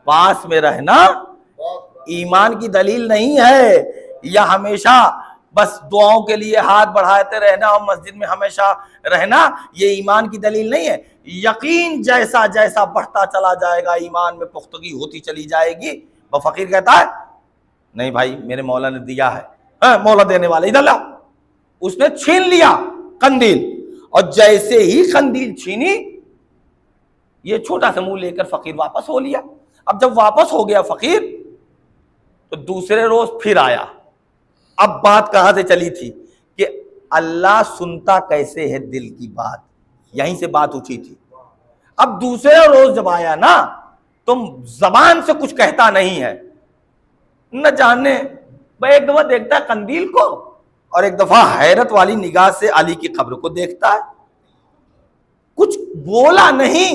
पास में रहना ईमान की दलील नहीं है। या हमेशा बस दुआओं के लिए हाथ बढ़ाते रहना और मस्जिद में हमेशा रहना, ये ईमान की दलील नहीं है। यकीन जैसा जैसा बढ़ता चला जाएगा, ईमान में पुख्तगी होती चली जाएगी। वो फकीर कहता है नहीं भाई, मेरे मौला ने दिया है। मौला देने वाले, इधर लाओ। उसने छीन लिया कंदील, और जैसे ही कंदील छीनी, ये छोटा सा मुंह लेकर फकीर वापस हो लिया। अब जब वापस हो गया फकीर, तो दूसरे रोज फिर आया। अब बात कहां से चली थी कि अल्लाह सुनता कैसे है दिल की बात, यहीं से बात उठी थी। अब दूसरे रोज जब आया ना, तुम जबान से कुछ कहता नहीं है, न जाने भाई एक दफा देखता है कंदील को, और एक दफा हैरत वाली निगाह से अली की कब्र को देखता है। कुछ बोला नहीं,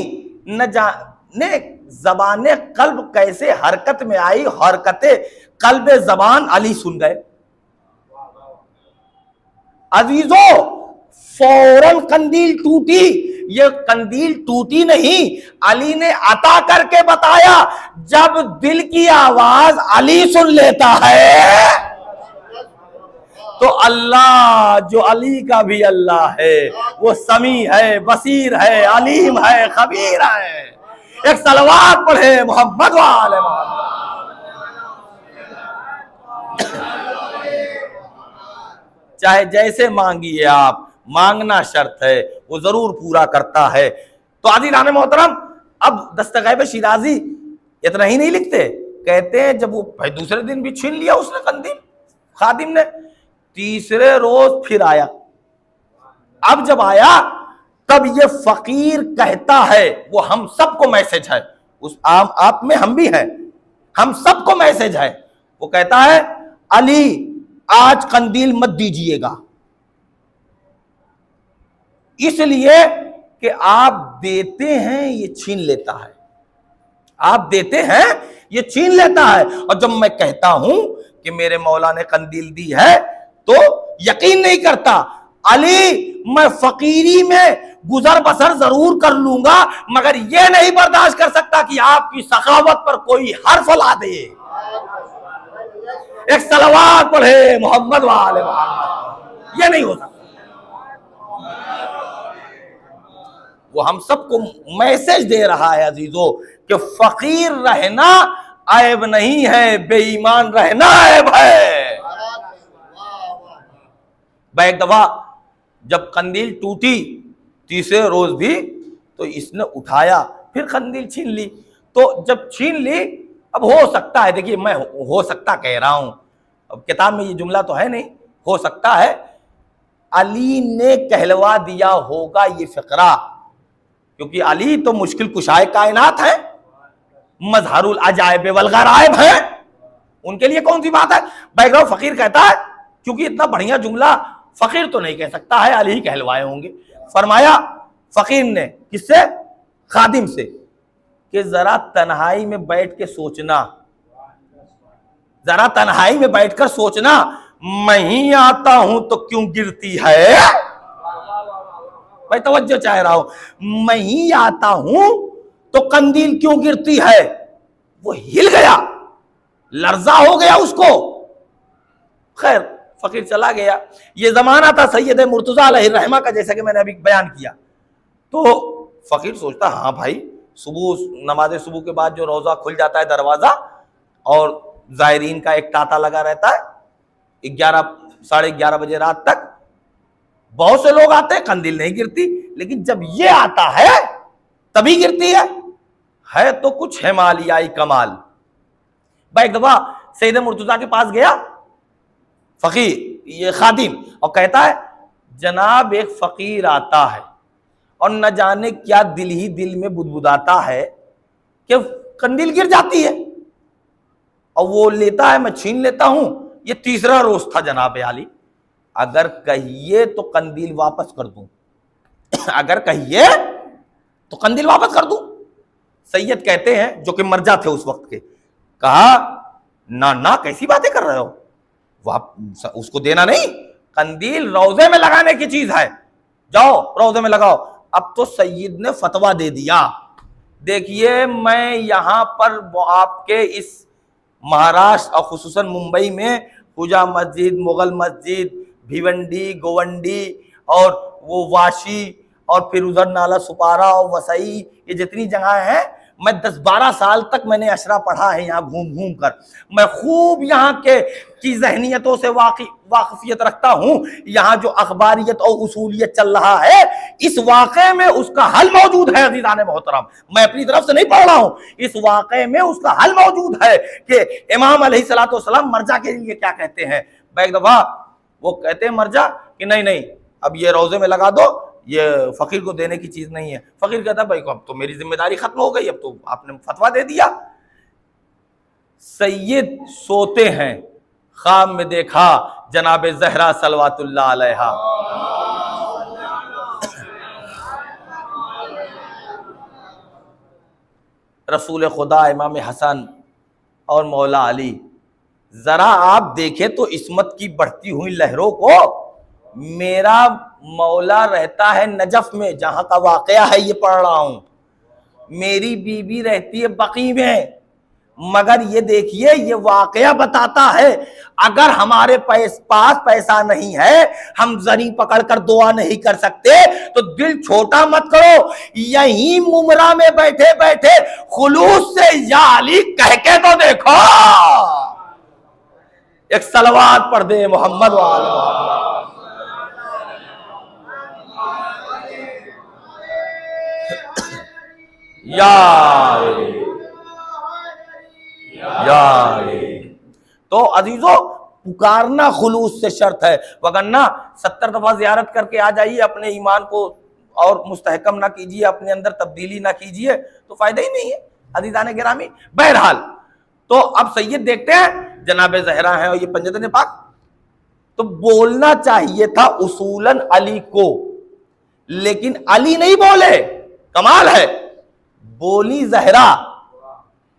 न जाने जबाने कल्ब कैसे हरकत में आई। हरकते कल्बे जबान अली सुन गए। अजीजों, फौरन कंदील टूटी। ये कंदील टूटी नहीं, अली ने अता करके बताया। जब दिल की आवाज अली सुन लेता है, तो अल्लाह जो अली का भी अल्लाह है, वो समी है, बसीर है, अलीम है, खबीर है। एक सलवात पढ़े मोहम्मद वाले मोहम्मद। चाहे जैसे मांगिए आप, मांगना शर्त है, वो जरूर पूरा करता है। तो आज़ीज़ान मोहतरम, अब दस्तगैब शिराजी इतना ही नहीं लिखते, कहते हैं जब वो भाई दूसरे दिन भी छीन लिया उसने कंदील खादिम ने, तीसरे रोज फिर आया। अब जब आया, तब ये फकीर कहता है, वो हम सबको मैसेज है, उस आप में हम भी हैं, हम सबको मैसेज है। वो कहता है अली आज कंदील मत दीजिएगा, इसलिए कि आप देते हैं ये छीन लेता है, आप देते हैं ये छीन लेता है। और जब मैं कहता हूं कि मेरे मौला ने कंदील दी है, तो यकीन नहीं करता। अली मैं फकीरी में गुजर बसर जरूर कर लूंगा, मगर यह नहीं बर्दाश्त कर सकता कि आपकी सखावत पर कोई हर्फ ला दे। एक सलवात पढ़े मोहम्मद वाले मोहम्मद। यह नहीं हो सकता। वो हम सबको मैसेज दे रहा है अजीजों कि फकीर रहना ऐब नहीं है, बेईमान रहना ऐब है। एक दफा जब कंदील टूटी तीसरे रोज भी, तो इसने उठाया, फिर कंदील छीन ली। तो जब छीन ली, अब हो सकता है, देखिए मैं हो सकता कह रहा हूं, अब किताब में ये जुमला तो है नहीं, हो सकता है अली ने कहलवा दिया होगा ये फिक्रा, क्योंकि अली तो मुश्किल कुशाए कायनात है, मजहरुल अजायब वल गराइब है, उनके लिए कौन सी बात है। बैकग्राउंड फकीर कहता है, क्योंकि इतना बढ़िया जुमला फकीर तो नहीं कह सकता है, अली ही कहलवाए होंगे। फरमाया फकीर ने किससे? खादिम से, कि जरा तन्हाई में बैठ के सोचना, जरा तन्हाई में बैठकर सोचना, मैं ही आता हूं तो क्यों गिरती है। भाई तवज्जो चाह रहा हूं, मैं ही आता हूं तो कंदील क्यों गिरती है। वो हिल गया, लर्जा हो गया उसको। खैर फकीर चला गया। ये जमाना था सैयद मुर्तजा अलैहिर्रहमा का, जैसा कि मैंने अभी बयान किया। तो फकीर सोचता, हाँ भाई सुबह नमाज सुबह के बाद जो रोजा खुल जाता है दरवाजा, और जायरीन का एक तांता लगा रहता है, 11 साढ़े 11 बजे रात तक बहुत से लोग आते हैं, कंदील नहीं गिरती। लेकिन जब ये आता है तभी गिरती है तो कुछ हिमालयाई कमाल। भाई एक दफा सैयद मुर्तजा के पास गया फकीर, ये खादिम, और कहता है जनाब एक फकीर आता है और न जाने क्या दिल ही दिल में बुदबुदाता है कि कंदील गिर जाती है, और वो लेता है, मैं छीन लेता हूं। ये तीसरा रोज था जनाब आली, अगर कहिए तो कंदील वापस कर दूं, अगर कहिए तो कंदील वापस कर दूं। सैयद कहते हैं, जो कि मर्जा थे उस वक्त के, कहा ना ना कैसी बातें कर रहे हो, उसको देना नहीं, कंदील रोजे में लगाने की चीज है, जाओ रोजे में लगाओ। अब तो सैयद ने फतवा दे दिया। देखिए मैं यहां पर आपके इस महाराष्ट्र और खुसूसन मुंबई में पूजा मस्जिद, मुगल मस्जिद, भिवंडी, गोवंडी और वो वाशी और फिर उधर नाला सुपारा और वसई, ये जितनी जगह हैं, मैं 10-12 साल तक मैंने अशरा पढ़ा है यहाँ घूम घूम कर। मैं खूब यहाँ के की जहनियतों से वाकफियत रखता हूँ। यहाँ जो अखबारियत और उसूलियत चल रहा है, इस वाक़े में उसका हल मौजूद है अज़ीज़ान मोहतरम। मैं अपनी तरफ से नहीं पढ़ रहा हूँ, इस वाक़े में उसका हल मौजूद है कि इमाम अलैहिस्सलातु वस्सलाम मर्जा के लिए क्या कहते हैं। एक दफा वो कहते हैं मर्जा कि नहीं नहीं, अब ये रोजे में लगा दो, ये फकीर को देने की चीज नहीं है। फकीर कहता है भाई अब तो मेरी जिम्मेदारी खत्म हो गई, अब तो आपने फतवा दे दिया। सैयद सोते हैं, ख्वाब में देखा जनाब ज़हरा सलवातुल्लाह अलैहा रसूल खुदा इमाम हसन और मौला अली, जरा आप देखें तो इस्मत की बढ़ती हुई लहरों को। मेरा मौला रहता है नजफ में, जहां का वाकया है ये पढ़ रहा हूं, मेरी बीबी रहती है बकी में, मगर ये देखिए ये वाकया बताता है अगर हमारे पास पैसा नहीं है, हम जरी पकड़कर दुआ नहीं कर सकते, तो दिल छोटा मत करो, यहीं मुमरा में बैठे बैठे खुलूस से या अली कह के तो देखो, एक सलवात पढ़ दे मोहम्मद वाले मोहम्मद। तो अजीजों पुकारना खुलूस से शर्त है, वगरना 70 दफा जियारत करके आ जाइए, अपने ईमान को और मुस्तहकम ना कीजिए, अपने अंदर तब्दीली ना कीजिए, तो फायदा ही नहीं है अजीजान गिरामी। बहरहाल तो अब सैयद देखते हैं जनाब ज़हरा है और ये पंजतन पाक, तो बोलना चाहिए था उसूलन अली को, लेकिन अली नहीं बोले, कमाल है, बोली ज़हरा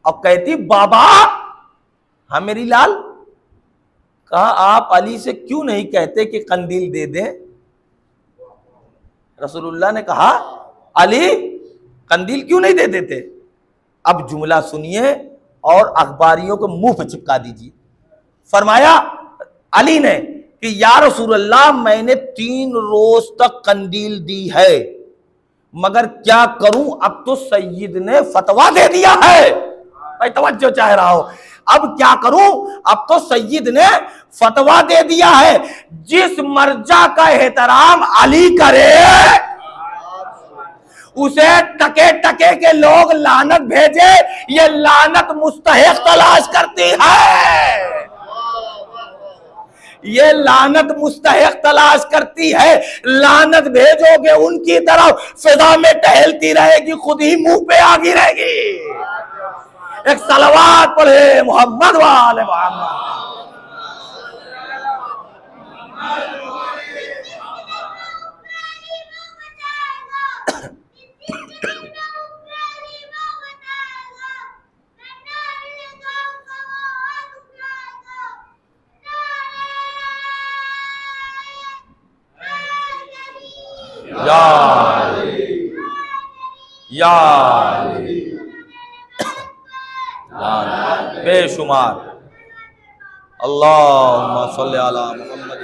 और कहती बाबा हाँ मेरी लाल, कहा आप अली से क्यों नहीं कहते कि कंदील दे दें। रसूलुल्लाह ने कहा अली कंदील क्यों नहीं दे देते। अब जुमला सुनिए और अखबारियों को मुंह पे चिपका दीजिए। फरमाया अली ने कि या रसूलल्लाह मैंने 3 रोज तक कंदील दी है, मगर क्या करूं अब तो सैयद ने फतवा दे दिया है। भाई तवज्जो चाह रहा हो, अब क्या करूं, अब तो सैयद ने फतवा दे दिया है, जिस मर्जा का एहतराम अली करे उसे टके टके के लोग लानत भेजे, ये लानत मुस्तहिक तलाश करती है, ये लानत मुस्तहिक तलाश करती है। लानत भेजोगे उनकी तरफ, फिजा में टहलती रहेगी, खुद ही मुंह पे आ गिरेगी। एक सलवात पढ़े मोहम्मद वाले मोहम्मद। या बेशुमार अल्लाहुम्मा सल्ली अला मुहम्मद।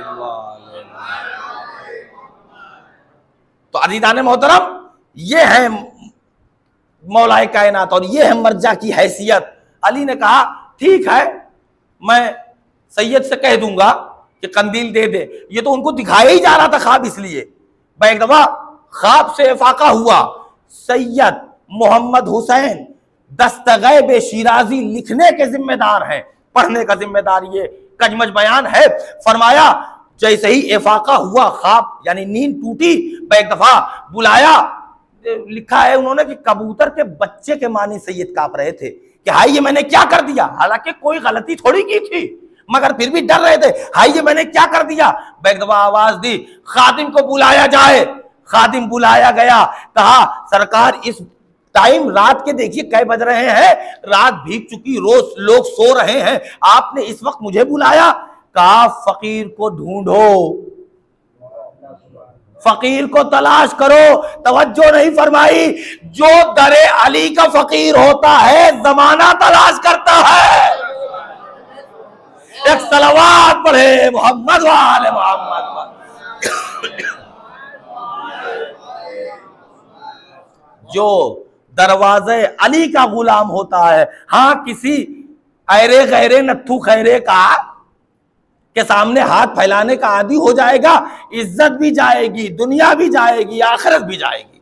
तो अज़ीज़ान मोहतरम, ये है मौलाए कायनात और ये है मर्जा की हैसियत। अली ने कहा ठीक है मैं सैयद से कह दूंगा कि कंदील दे दे। ये तो उनको दिखाया ही जा रहा था ख्वाब, इसलिए एक दफा ख्वाब से इफाका हुआ, सैयद मोहम्मद हुसैन दस्तगैब शिराजी लिखने के जिम्मेदार हैं, पढ़ने का जिम्मेदार ये कजमज बयान है। फरमाया जैसे ही इफाका हुआ, ख्वाब यानी नींद टूटी, एक दफा बुलाया, लिखा है उन्होंने कि कबूतर के बच्चे के मानी सैयद कांप रहे थे कि हाय ये मैंने क्या कर दिया, हालांकि कोई गलती थोड़ी की थी मगर फिर भी डर रहे थे, हाय ये मैंने क्या कर दिया। एक दफा आवाज दी खादिम को बुलाया जाए, खादिम बुलाया गया, कहा सरकार इस टाइम रात के देखिए कै बज रहे हैं, रात भीग चुकी, रोज लोग सो रहे हैं, आपने इस वक्त मुझे बुलाया। कहा फकीर को ढूंढो, फकीर को तलाश करो। तवज्जो नहीं फरमाई, जो दरे अली का फकीर होता है जमाना तलाश करता है। एक सलवात पढ़े मोहम्मद वाले मोहम्मद। जो दरवाजे अली का गुलाम होता है, हाँ किसी ऐरे गैरे नत्थु खैरे का के सामने हाथ फैलाने का आदी हो जाएगा, इज्जत भी जाएगी, दुनिया भी जाएगी, आखिरत भी जाएगी।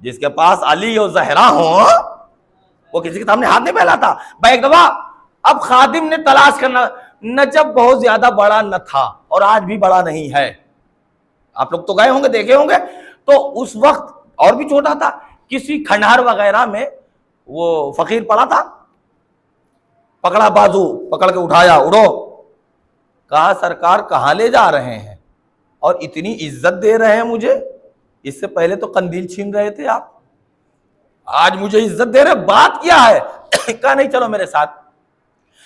जिसके पास अली और जहरा हो वो किसी के सामने हाथ नहीं फैलाता। भाई एक दफा अब खादिम ने तलाश करना, नजब बहुत ज्यादा बड़ा न था और आज भी बड़ा नहीं है, आप लोग तो गए होंगे, देखे होंगे। तो उस वक्त और भी छोटा था, किसी खंडहर वगैरह में वो फकीर पड़ा था, पकड़ा बाजू, पकड़ के उठाया, उड़ो। कहा सरकार कहाँ ले जा रहे हैं और इतनी इज्जत दे रहे हैं मुझे, इससे पहले तो कंदील छीन रहे थे आप, आज मुझे इज्जत दे रहे, बात क्या है। कहा नहीं चलो मेरे साथ।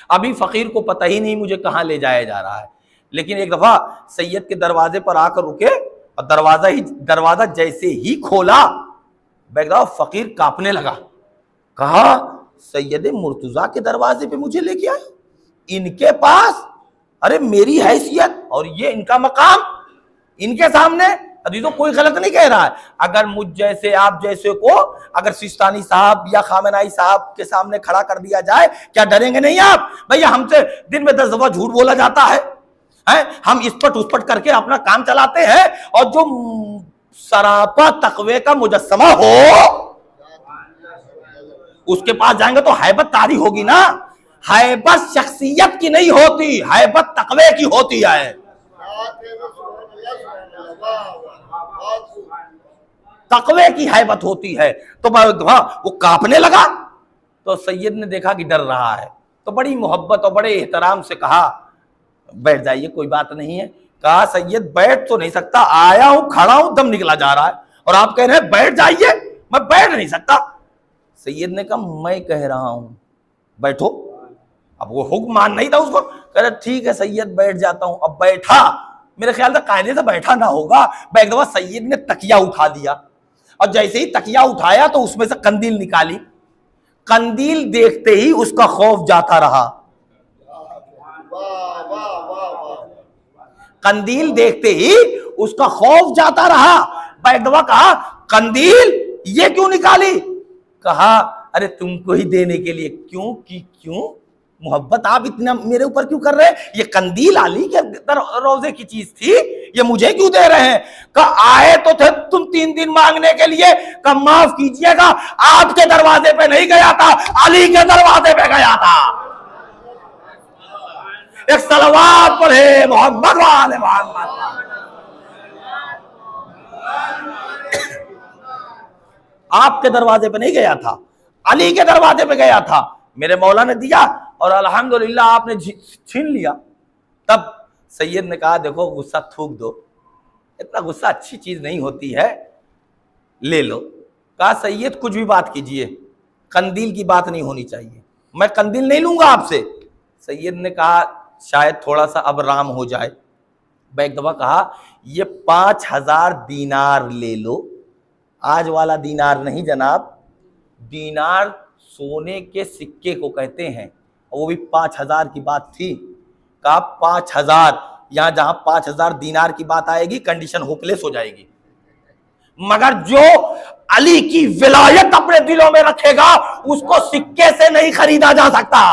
अभी फकीर को पता ही नहीं मुझे कहाँ ले जाया जा रहा है, लेकिन एक दफा सैयद के दरवाजे पर आकर रुके और दरवाजा जैसे ही खोला, बेगदा फकीर कांपने लगा। कहा सैयद मुर्तजा के दरवाजे पे मुझे लेके आए, इनके पास, अरे मेरी हैसियत और ये इनका मकाम, इनके सामने। अभी तो कोई गलत नहीं कह रहा है, अगर मुझ जैसे आप जैसे को अगर सिस्तानी साहब या खामेनाई साहब के सामने खड़ा कर दिया जाए, क्या डरेंगे नहीं आप? भैया हमसे दिन में 10 दफा झूठ बोला जाता है, हम इस पट उस पट करके अपना काम चलाते हैं, और जो सरापा तकवे का मुजस्समा हो उसके पास जाएंगे तो हैबत तारी होगी ना। हैबत शख्सियत की नहीं होती, हैबत तकवे की होती है। तकवे की हैबत होती है। तो वो कांपने लगा, तो सैयद ने देखा कि डर रहा है, तो बड़ी मोहब्बत और बड़े एहतराम से कहा बैठ जाइए, कोई बात नहीं है। कहा सैयद बैठ तो नहीं सकता, आया हूं, खड़ा हूं, दम निकला जा रहा है, और आप कह रहे हैं बैठ जाइए, मैं बैठ नहीं सकता। सैयद ने कहा मैं कह रहा हूं बैठो। अब वो हुक्म मान नहीं था उसको, कह रहा ठीक है सैयद बैठ जाता हूं। अब बैठा, मेरे ख्याल से कायदे से बैठा ना होगा। एक दफा सैयद ने तकिया उठा दिया, और जैसे ही तकिया उठाया तो उसमें से कंदील निकाली। कंदील देखते ही उसका खौफ जाता रहा, कंदील देखते ही उसका खौफ जाता रहा। एक दफा कहा कंदील ये क्यों निकाली? कहा अरे तुमको ही देने के लिए। क्यों की क्यों मोहब्बत आप इतना मेरे ऊपर क्यों कर रहे हैं? ये कंदील अली के रोजे की चीज थी, ये मुझे क्यों दे रहे हैं? कहा आए तो थे तुम 3 दिन मांगने के लिए। कहा माफ कीजिएगा, आपके दरवाजे पे नहीं गया था, अली के दरवाजे पे गया था। एक सलवात पढ़े मोहम्मद वाले मोहम्मद। आपके दरवाजे पे नहीं गया था, अली के दरवाजे पे गया था। मेरे मौला ने दिया और अल्हम्दुलिल्लाह आपने छीन लिया। तब सैयद ने कहा देखो गुस्सा थूक दो, इतना गुस्सा अच्छी चीज नहीं होती है, ले लो। कहा सैयद कुछ भी बात कीजिए, कंदील की बात नहीं होनी चाहिए, मैं कंदील नहीं लूंगा आपसे। सैयद ने कहा शायद थोड़ा सा अब राम हो जाए। एक दफा कहा ये 5000 दीनार ले लो। आज वाला दीनार नहीं जनाब, दीनार सोने के सिक्के को कहते हैं, वो भी 5000 की बात थी। कहा 5000, यहां जहां 5000 दीनार की बात आएगी कंडीशन होपलेस हो जाएगी। मगर जो अली की विलायत अपने दिलों में रखेगा उसको सिक्के से नहीं खरीदा जा सकता।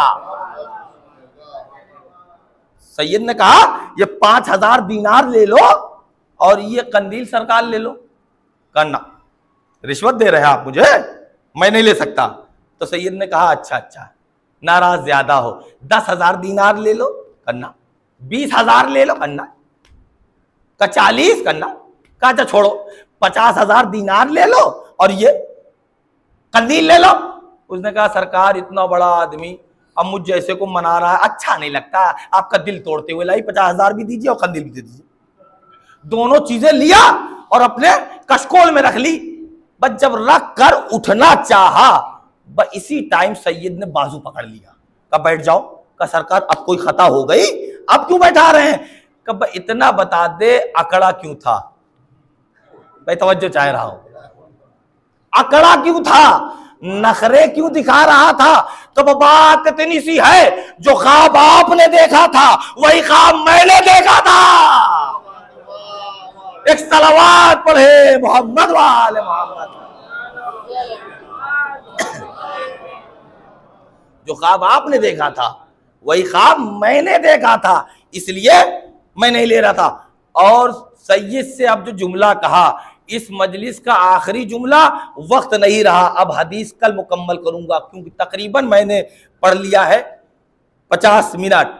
सैयद ने कहा ये 5000 दीनार ले लो और ये कंदील सरकार ले लो। करना रिश्वत दे रहे हैं आप मुझे, मैं नहीं ले सकता। तो सैयद ने कहा अच्छा अच्छा, नाराज ज्यादा हो, 10,000 दीनार ले लो करना, 20,000 ले लो करना, का 40 करना, कहा अच्छा छोड़ो 50,000 दीनार ले लो और ये कंदील ले लो। उसने कहा सरकार इतना बड़ा आदमी अब मुझ जैसे को मना रहा है, अच्छा नहीं लगता, आपका दिल तोड़ते हुए लाई 50,000 भी दीजिए और कंदील भी दे दीजिए। दोनों चीजें लिया और अपने कशकोल में रख ली। बस जब रख कर उठना चाहा, बस इसी टाइम सैयद ने बाजू पकड़ लिया, कब बैठ जाओ। का सरकार अब कोई खता हो गई, अब क्यों बैठा रहे हैं। कब इतना बता दे अकड़ा क्यों था, भाई तवज्जो चाह रहा हूं, अकड़ा क्यों था, नखरे क्यों दिखा रहा था। तो बात इतनी सी है, जो ख्वाब आपने देखा था वही ख्वाब मैंने देखा था। एक सलावत पढ़े मोहम्मद वाले मोहम्मद। जो ख्वाब आपने देखा था वही ख्वाब मैंने देखा था, इसलिए मैं नहीं ले रहा था। और सैयद से अब जो जुमला कहा, इस मजलिस का आखिरी जुमला, वक्त नहीं रहा, अब हदीस कल मुकम्मल करूंगा क्योंकि तकरीबन मैंने पढ़ लिया है 50 मिनट।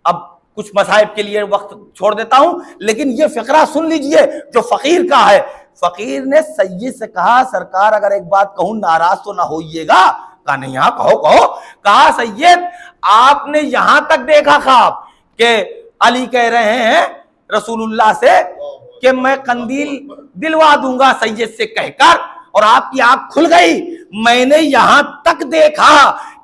अब कुछ मसाइब के लिए वक्त छोड़ देता हूं, लेकिन ये फिक्रा सुन लीजिए जो फकीर का है। फकीर ने सैयद से कहा सरकार अगर एक बात कहूं नाराज तो ना होइएगा। कहा नहीं, हाँ कहो कहो। कहा सैयद आपने यहां तक देखा ख्वाब कि अली कह रहे हैं रसूलुल्लाह से कि मैं कंदील दिलवा दूंगा सैयद से कहकर, और आपकी आंख खुल गई। मैंने यहां तक देखा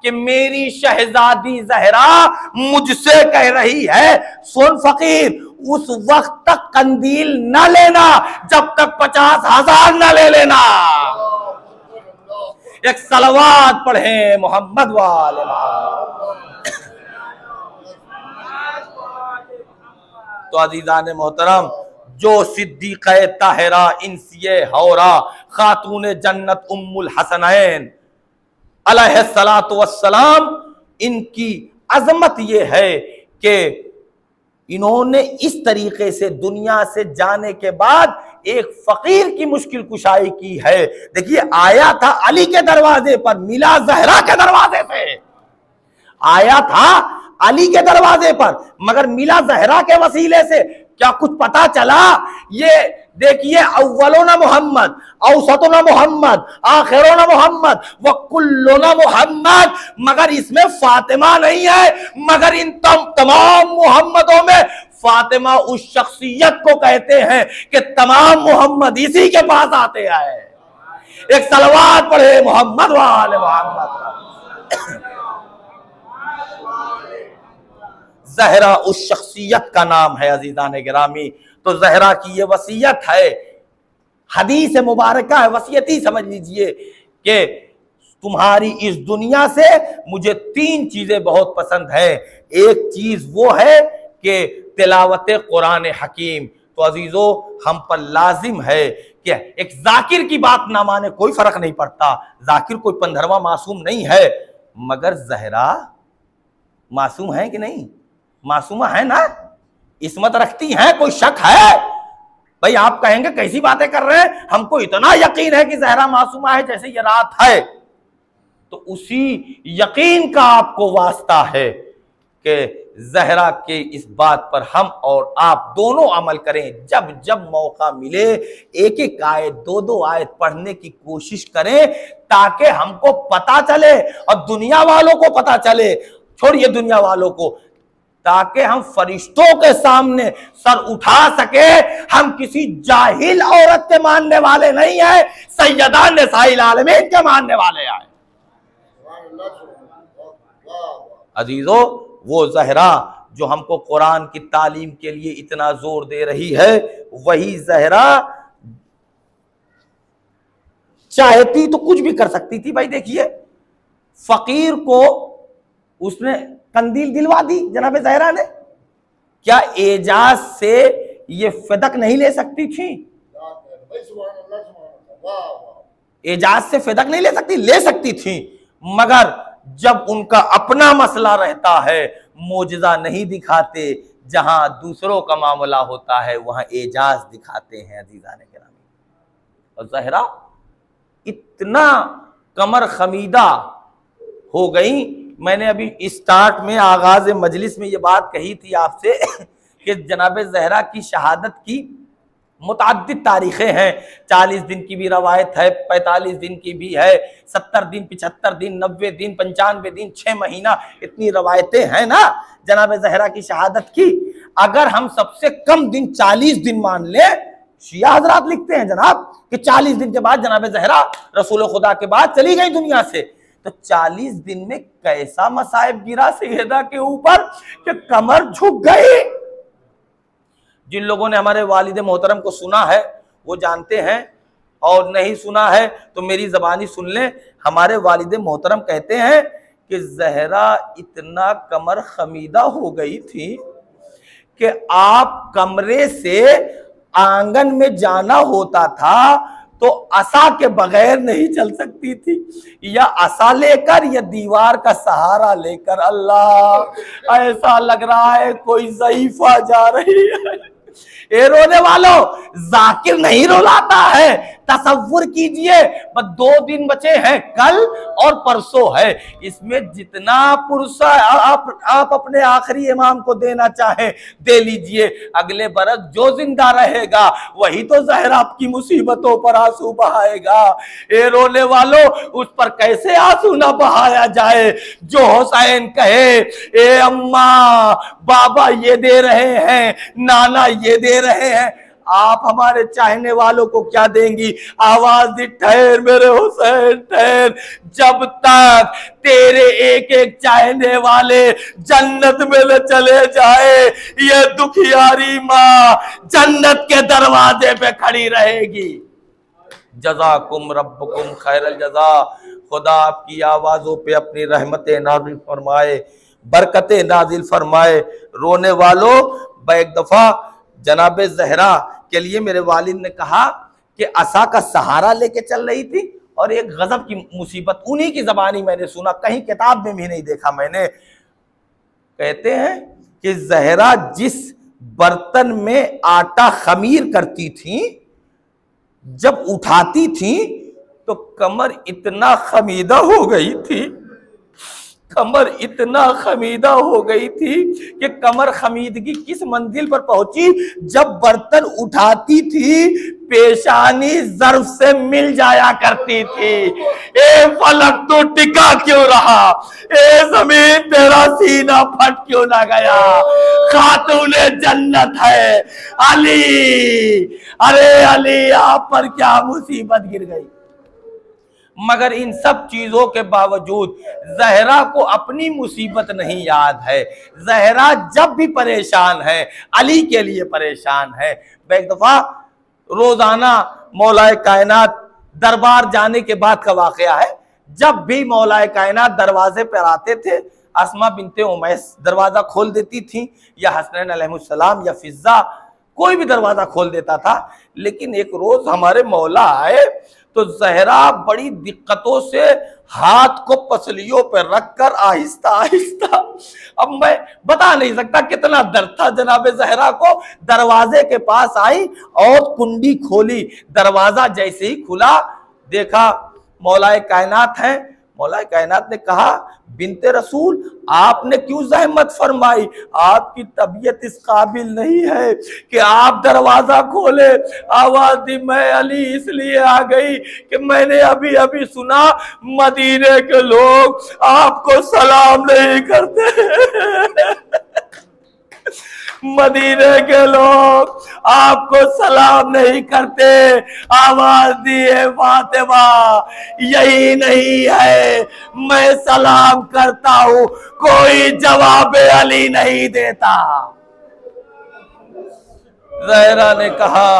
कि मेरी शहजादी जहरा मुझसे कह रही है सुन फकीर, उस वक्त तक कंदील न लेना जब तक 50,000 न ले लेना। एक सलवात पढ़े मोहम्मद वाले। तो अजीजान मोहतरम, जो सिद्दीक़े ताहिरा इंसिये हौरा खातून जन्नत उम्मुल हसनैन अलैहिस्सलातु वस्सलाम, इनकी अजमत ये है कि इन्होंने इस तरीके से दुनिया से जाने के बाद एक फकीर की मुश्किल कुशाई की है। देखिए आया था अली के दरवाजे पर, मिला जहरा के दरवाजे पे। आया था अली के दरवाजे पर मगर मिला जहरा के वसीले से। क्या कुछ पता चला? ये देखिए, अव्वलोना मोहम्मद, औसतोना मोहम्मद, आखिरोना मोहम्मद व कुल्लोना मोहम्मद, मगर इसमें फातिमा नहीं है। मगर इन तमाम मोहम्मदों में फातिमा उस शख्सियत को कहते हैं कि तमाम मोहम्मद इसी के पास आते हैं। एक सलवात पढ़े मोहम्मद वाले मोहम्मद। जहरा उस शख्सियत का नाम है अजीजान गिरामी। तो जहरा की ये वसीयत है, हदीस मुबारका है, वसीयत ही समझ लीजिए कि तुम्हारी इस दुनिया से मुझे 3 चीजें बहुत पसंद है। एक चीज वो है कि तिलावत कुरान हकीम। तो अजीजों, हम पर लाजिम है कि एक जाकिर की बात ना माने, कोई फर्क नहीं पड़ता, जाकिर कोई 15वां मासूम नहीं है, मगर जहरा मासूम है कि नहीं? मासूमा है ना, इस्मत रखती हैं, कोई शक है? भाई आप कहेंगे कैसी बातें कर रहे हैं, हमको इतना यकीन है कि जहरा मासूमा है जैसे ये रात है। तो उसी यकीन का आपको वास्ता है कि जहरा के इस बात पर हम और आप दोनों अमल करें। जब जब मौका मिले एक एक आयत, 2-2 आयत पढ़ने की कोशिश करें ताकि हमको पता चले और दुनिया वालों को पता चले, छोड़िए दुनिया वालों को, ताकि हम फरिश्तों के सामने सर उठा सके। हम किसी जाहिल औरत के मानने वाले नहीं है, सैयदा निसाइल आलमीन के मानने वाले हैं। अजीजों, वो जहरा जो हमको कुरान की तालीम के लिए इतना जोर दे रही है, वही जहरा चाहती तो कुछ भी कर सकती थी। भाई देखिए, फकीर को उसने कंदील दिलवा दी जनाब जहरा ने। क्या एजाज से ये फिदक नहीं ले सकती थी? एजाज से फिदक नहीं ले सकती? ले सकती थी, मगर जब उनका अपना मसला रहता है मोजज़ा नहीं दिखाते, जहां दूसरों का मामला होता है वहां एजाज दिखाते हैं अजीजान गिरामी। और जहरा इतना कमर खमीदा हो गई। मैंने अभी स्टार्ट में आगाज मजलिस में ये बात कही थी आपसे कि जनाब ज़हरा की शहादत की मुतअद्दिद तारीखें हैं। 40 दिन की भी रवायत है, 45 दिन की भी है, 70 दिन, 75 दिन, 90 दिन, 95 दिन, 6 महीना, इतनी रवायतें हैं ना जनाब ज़हरा की शहादत की। अगर हम सबसे कम दिन 40 दिन मान ले, शिया हजरात लिखते हैं जनाब कि 40 दिन के बाद जनाब ज़हरा रसूल खुदा के बाद चली गई दुनिया से, तो 40 दिन में कैसा मसाइब गिरा सैयदा के ऊपर कि कमर झुक गई। जिन लोगों ने हमारे वालिद मोहतरम को सुना है वो जानते हैं, और नहीं सुना है तो मेरी ज़बानी सुन लें। हमारे वालिद मोहतरम कहते हैं कि ज़हरा इतना कमर खमीदा हो गई थी कि आप कमरे से आंगन में जाना होता था तो असा के बगैर नहीं चल सकती थी, या असा लेकर या दीवार का सहारा लेकर। अल्लाह, ऐसा लग रहा है कोई ज़ईफा जा रही है। ए रोने वालों, जाकिर नहीं रुलाता है। तसव्वुर कीजिए, बस 2 दिन बचे हैं, कल और परसों है। इसमें जितना पुरसा आप अपने आखिरी इमाम को देना चाहें दे लीजिए। अगले बरस जो जिंदा रहेगा वही तो ज़हरा आपकी मुसीबतों पर आंसू बहाएगा। ए रोने वालों, उस पर कैसे आंसू ना बहाया जाए जो हुसैन कहे, ए अम्मा बाबा ये दे रहे हैं, नाना ये दे रहे हैं, आप हमारे चाहने वालों को क्या देंगी? आवाज दी, ठहर मेरे हुसैन ठहर, जब तक तेरे एक एक चाहने वाले जन्नत में न चले जाए, ये दुखियारी माँ जन्नत के दरवाजे पे खड़ी रहेगी। जज़ाकुम रब्बुकुम खैरल जज़ा। खुदा आपकी आवाजों पे अपनी रहमतें नाज़िल फरमाए, बरकतें नाज़िल फरमाए। रोने वालों, एक दफा जनाब ज़हरा के लिए मेरे वालिद ने कहा कि असा का सहारा लेके चल रही थी, और एक गजब की मुसीबत उन्हीं की ज़बानी मैंने सुना, कहीं किताब में भी नहीं देखा मैंने। कहते हैं कि ज़हरा जिस बर्तन में आटा खमीर करती थी, जब उठाती थी तो कमर इतना खमीदा हो गई थी, कमर इतना खमीदा हो गई थी कि कमर खमीदगी किस मंजिल पर पहुंची, जब बर्तन उठाती थी पेशानी ज़र्फ से मिल जाया करती थी। ए फलक तो टिका क्यों रहा, ए जमीन तेरा सीना फट क्यों ना गया। खातूने जन्नत है अली, अरे अली आप पर क्या मुसीबत गिर गई। मगर इन सब चीजों के बावजूद ज़हरा को अपनी मुसीबत नहीं याद है। ज़हरा जब भी परेशान है अली के लिए परेशान है। एक दफा रोजाना मौलाए कायनात दरबार जाने के बाद का वाकया है, जब भी मौलाए कायनात दरवाजे पर आते थे, अस्मा बिनते उमैस दरवाजा खोल देती थी, या हसनैन अलैहिस्सलाम या फिजा कोई भी दरवाजा खोल देता था। लेकिन एक रोज हमारे मौला आए तो ज़हरा बड़ी दिक्कतों से हाथ को पसलियों पर रखकर आहिस्ता आहिस्ता, अब मैं बता नहीं सकता कितना दर्द था जनाब ज़हरा को, दरवाजे के पास आई और कुंडी खोली। दरवाजा जैसे ही खुला देखा मौलाए कायनात हैं। मौलाए कायनात ने कहा, बिनते रसूल आपने क्यों ज़हमत फरमाई, आपकी तबीयत इस काबिल नहीं है कि आप दरवाजा खोले। आवाज दी, मैं अली इसलिए आ गई कि मैंने अभी अभी सुना मदीने के लोग आपको सलाम नहीं करते। मदीने के लोग आपको सलाम नहीं करते। आवाज दी है फातिमा, यही नहीं है, मैं सलाम करता हूं कोई जवाब अली नहीं देता। ज़हरा ने कहा,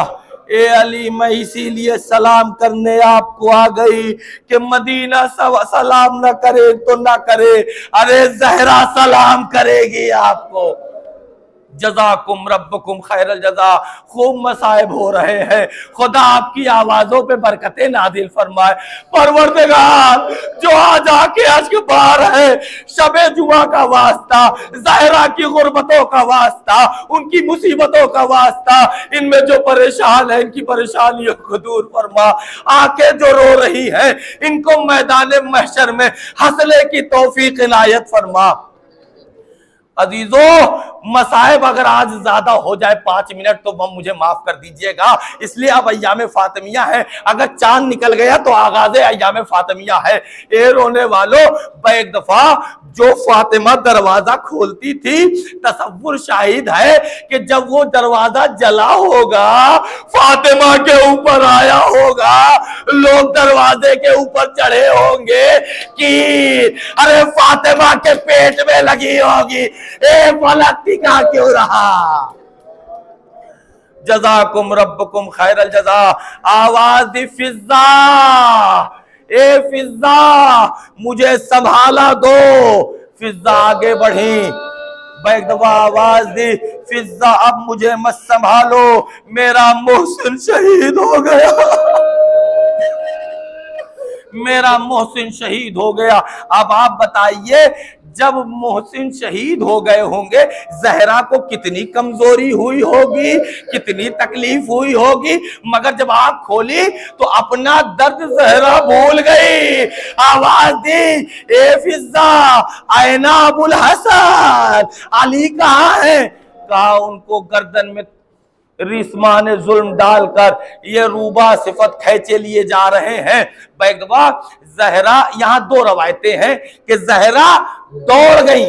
ए अली मैं इसीलिए सलाम करने आपको आ गई कि मदीना सलाम न करे तो ना करे, अरे ज़हरा सलाम करेगी आपको। जज़ाकुम रब्बुकुम खैरल जज़ा। खूब मसाइब हो रहे हैं, खुदा आपकी आवाजों पे बरकतें नाजिल फरमाए। परवरदिगार जो आज आके अश्क बहा रहे, शबे जुमा का वास्ता, ज़हरा की गुर्बतों का वास्ता, उनकी मुसीबतों का वास्ता, इनमें जो परेशान है इनकी परेशानियों को दूर फरमा। आके जो रो रही है इनको मैदान महशर में हंसने की तौफीक इनायत फरमा। अजीजों, मसाइब अगर आज ज्यादा हो जाए 5 मिनट तो मुझे माफ कर दीजिएगा, इसलिए अब अय्याम फातिमिया है। अगर चांद निकल गया तो आगाज अय्याम फातिमिया है। ए रोने वालों, एक दफा जो फातिमा दरवाजा खोलती थी, तसव्वुर शाहिद है कि जब वो दरवाजा जला होगा, फातिमा के ऊपर आया होगा, लोग दरवाजे के ऊपर चढ़े होंगे कि अरे फातिमा के पेट में लगी होगी, ए फलक टिका क्यों रहा। जज़ाकुम रब्बुकुम खैरल जज़ा। आवाज दी फिजा, ए फिजा मुझे संभाला दो। फिजा आगे बढ़ी, एक दफा आवाज दी, फिजा अब मुझे मत संभालो, मेरा मोहसिन शहीद हो गया, मेरा मोहसिन शहीद हो गया। अब आप बताइए, जब मोहसिन शहीद हो गए होंगे, जहरा को कितनी कमजोरी हुई होगी, कितनी तकलीफ हुई होगी, मगर जब आंख खोली तो अपना दर्द जहरा भूल गई। आवाज दी, ए फिजा आयना अबुल हसन, अली कहाँ है? कहा उनको गर्दन में रिस्मा ने जुल्म डालकर ये रूबा सिफत खैचे लिए जा रहे हैं। बैगवा जहरा, यहाँ 2 रवायतें हैं कि जहरा दौड़ गई,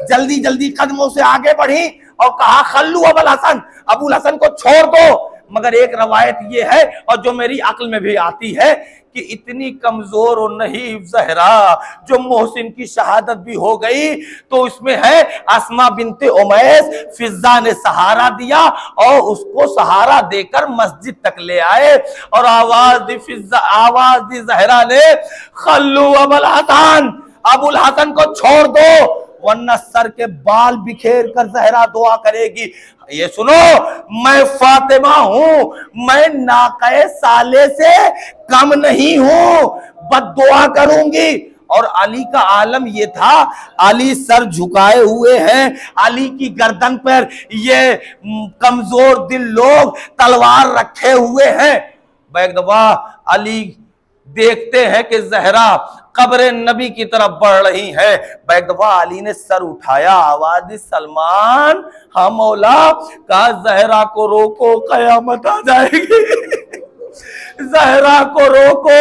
जल्दी जल्दी कदमों से आगे बढ़ी और कहा खल्लू अबुल हसन, अबुल हसन को छोड़ दो। मगर एक रवायत ये है और जो मेरी अक्ल में भी आती है कि इतनी कमजोर और नहीं जहरा, जो मोहसिन की शहादत भी हो गई तो इसमें है अस्मा बिनते उमैस, फिजा ने सहारा दिया और उसको सहारा देकर मस्जिद तक ले आए और आवाज दी फिजा, आवाज दी जहरा ने, खल्लू अबुल हसन, अबुल हसन को छोड़ दो वरना सर के बाल बिखेर कर जहरा दुआ करेगी। ये सुनो, मैं फातिमा हूं, मैं नाक़े साले से कम नहीं हूं, बद्दुआ करूंगी। और अली का आलम ये था, अली सर झुकाए हुए हैं, अली की गर्दन पर ये कमजोर दिल लोग तलवार रखे हुए हैं। एक दफा अली देखते हैं कि जहरा कब्र नबी की तरफ बढ़ रही है। एक दफा अली ने सर उठाया, आवाज दी, सलमान, हाँ मौला। कहा जहरा को रोको, कयामत आ जाएगी, जहरा को रोको,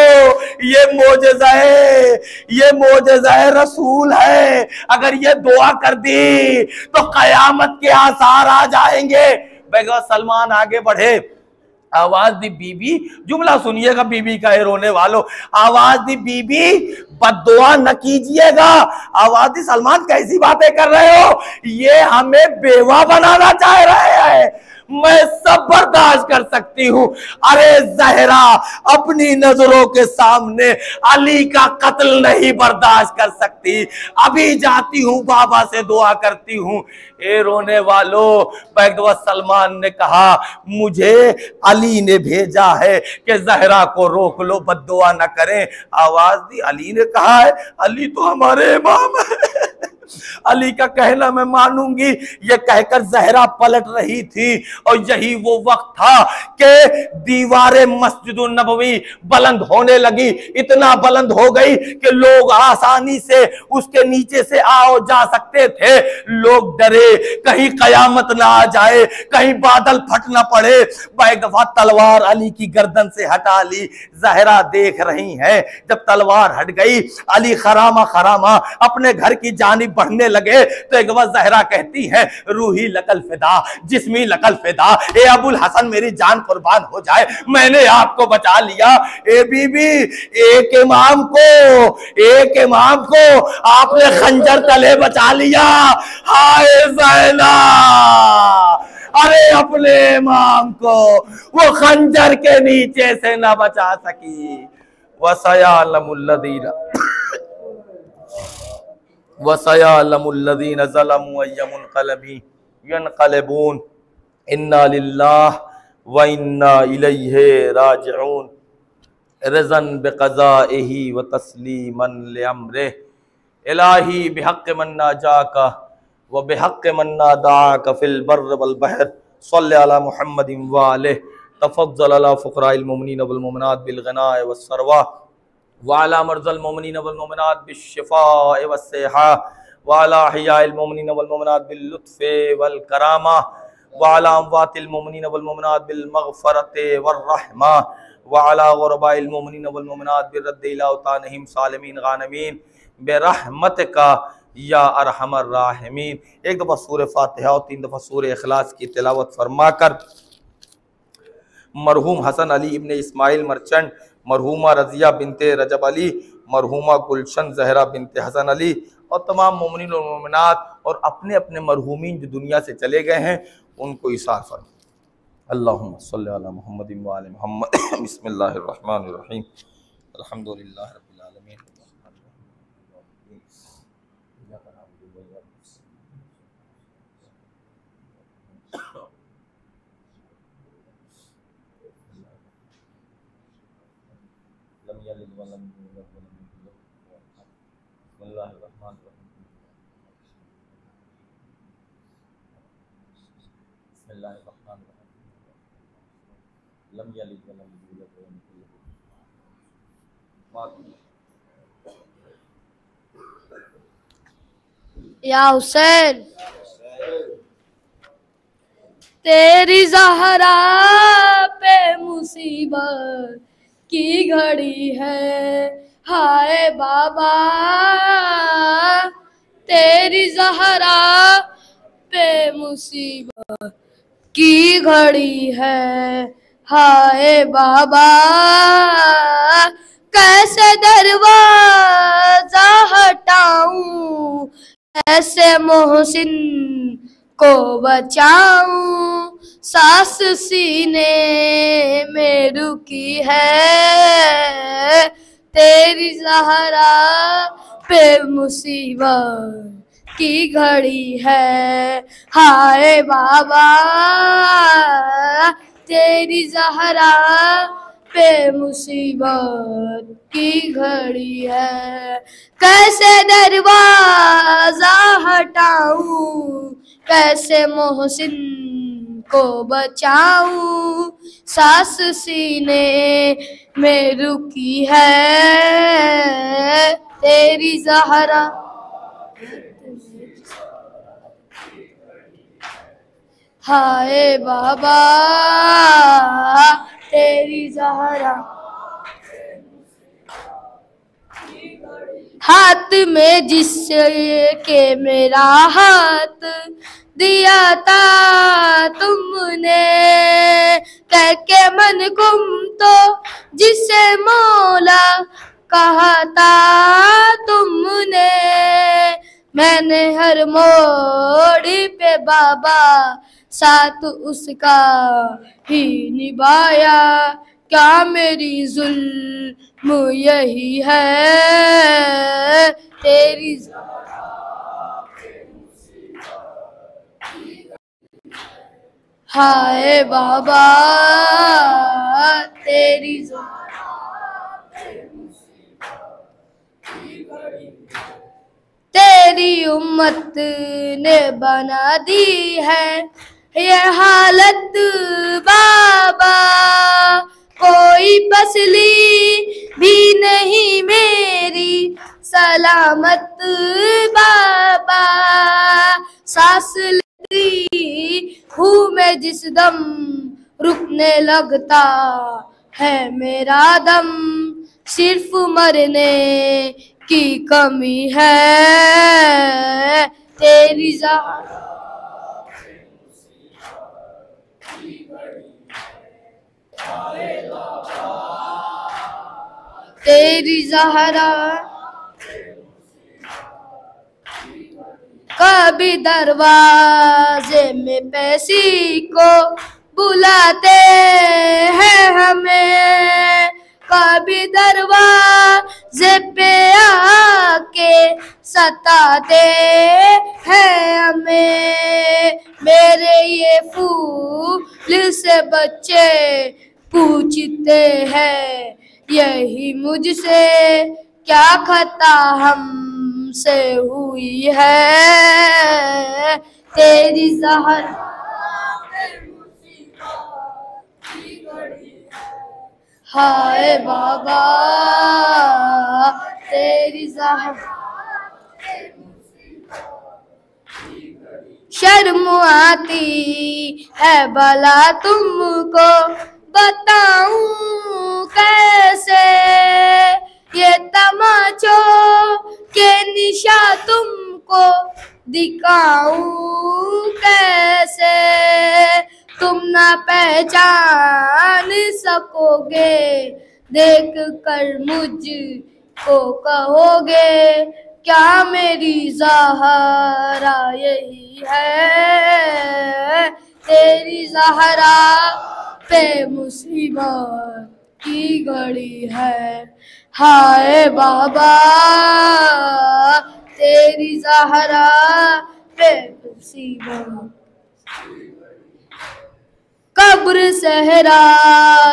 ये मोजज़ा-ए, ये मोजज़ा-ए रसूल है, अगर ये दुआ कर दी तो कयामत के आसार आ जाएंगे। बेगवा सलमान आगे बढ़े, आवाज दी, बीबी, जुमला सुनिएगा बीबी का, रोने वालों, आवाज दी, बीबी बद्दुआ न कीजिएगा। आवाज दी, सलमान कैसी बातें कर रहे हो, ये हमें बेवा बनाना चाह रहे हैं, मैं सब बर्दाश्त कर सकती हूं। अरे जहरा अपनी नजरों के सामने अली का कत्ल नहीं बर्दाश्त कर सकती, अभी जाती हूं बाबा से दुआ करती हूं। ए रोने वालों, बैगदवा सलमान ने कहा, मुझे अली ने भेजा है कि जहरा को रोक लो, बद्दुआ न करें। आवाज दी, अली ने कहा है, अली तो हमारे इमाम है, अली का कहना मैं मानूंगी। ये कहकर जहरा पलट रही थी और यही वो वक्त था कि दीवारें मस्जिद नबवी बुलंद होने लगी, इतना बुलंद हो गई कि लोग आसानी से उसके नीचे से आओ जा सकते थे। लोग डरे कहीं कयामत ना आ जाए, कहीं बादल फट ना पड़े। एक दफा तलवार अली की गर्दन से हटा ली, जहरा देख रही हैं। जब तलवार हट गई, अली खरामा खरामा अपने घर की जानिब बढ़ने लगे तो एक बार जहरा कहती है, रूही लकल फिदा, जिस्मी लकल फिदा, ए अबुल हसन मेरी जान कुर्बान हो जाए, मैंने आपको बचा लिया। ए बीबी, एक इमाम को आपने खंजर तले बचा लिया, हाय ज़ैना, अरे अपने इमाम को वो खंजर के नीचे से ना बचा सकी। वसयालमुल्लज़ीना ज़लमू अय्युमुनक़लबी। यनक़लिबून इन्ना लिल्लाह व इन्ना इलैहि राजिऊन रज़न बिक़ज़ाइही व तस्लीमन लिअम्रिही इलाही बिहक़्क़ि मन नाजाका व बिहक़्क़ि मन नादाका फ़िल बर्रि वल बहर सल्लि अला मुहम्मदिन व आलिहि तफ़ज़्ज़ल अला फ़ुक़राइल मुमिनीन वल मुमिनात बिल ग़िनाए वस सरवा व अला मर्ज़ल मुमिनीन वल मुमिनात बिश्शिफ़ाए वस सिहा व अला अहयाइल मुमिनीन वल मुमिनात बिल लुत्फ़ि वल करामा व अला अमवातिल मुमिनीन वल मुमिनात बिल मग़फ़रति वर रहमा व अला ग़ुरबाइल मुमिनीन वल मुमिनात बिर्रद्दि इला औतानिहिम सालिमीन गानिमीन बिरहमतिका या अरहमर राहिमीन। एक दफ़ा सूरह फातिहा और 3 दफ़ा सूरह इखलास की तिलावत फरमाकर मरहूम हसन अली इब्ने इस्माइल मर्चेंट, मरहूमा रज़िया बिनते रजब अली, मरहूमा गुलशन ज़हरा बिनते हसन अली और तमाम मोमिनीन और मोमिनात और अपने अपने मरहूमीन जो दुनिया से चले गए हैं उनको इसार फरमा। अल्लाहुम्मा सल्लि अला मुहम्मदिन व आलि मुहम्मद। बिस्मिल्लाहिर रहमानिर रहीम। अल्हम्दुलिल्लाहि रब्बिल आलमीन। या हुसैन तेरी ज़हरा पे मुसीबत की घड़ी है, हाय बाबा तेरी ज़हरा पे मुसीबत की घड़ी है, हाय बाबा कैसे दरवाजा हटाऊं, कैसे मोहसिन को बचाऊं, सास सीने में रुकी है, तेरी ज़हरा पे मुसीबत की घड़ी है, हाय बाबा तेरी ज़हरा पे मुसीबत की घड़ी है, कैसे दरवाजा हटाऊं, कैसे मोहसिन को बचाऊं, सास सीने में रुकी है, तेरी ज़हरा हाय बाबा तेरी ज़हरा। हाथ में जिसके मेरा हाथ दिया था तुमने, कह के मन गुम तो जिसे मौला कहा था तुमने, मैंने हर मोड़ पे बाबा साथ उसका ही निभाया, क्या मेरी जुल्म यही है, तेरी हाय बाबा तेरी तेरी उम्मत ने बना दी है ये हालत बाबा, कोई पसली भी नहीं मेरी सलामत बाबा, सांस लेती हूँ मैं जिस दम रुकने लगता है मेरा दम, सिर्फ मरने की कमी है, तेरी ज़हरा तेरी ज़हरा कभी दरवाजे में पैसी को बुलाते हैं हमें, कभी दरवाजे पे आके सताते हैं हमें। मेरे ये फूल से बच्चे पूछते हैं यही मुझसे क्या खता हमसे हुई है। तेरी ज़हरा हाय बाबा तेरी ज़हरा शर्म आती है भला तुमको बताऊं कैसे। ये तमाचों के निशा तुमको दिखाऊं कैसे। तुम ना पहचान सकोगे देख कर मुझको कहोगे क्या मेरी ज़हरा यही है। तेरी ज़हरा पे मुसीबत की घड़ी है। हाय बाबा तेरी ज़हरा पे मुसीबत। कब्र सहरा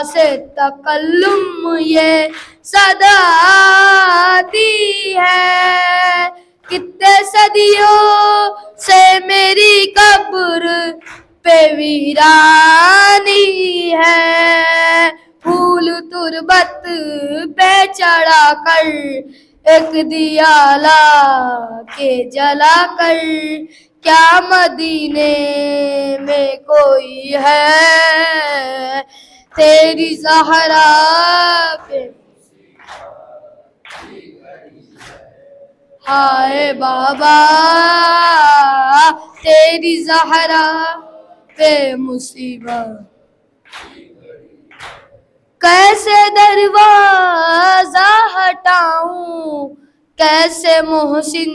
से तकल्लुम ये सदा आती है। कितने सदियों से मेरी कब्र पे वीरानी है। फूल तुरबत पे चढ़ा कर एक दिया ला के जला कर क्या मदीने में कोई है। तेरी ज़हरा पे हाय बाबा तेरी ज़हरा पे मुसीबत। कैसे दरवाजा हटाऊं कैसे मोहसिन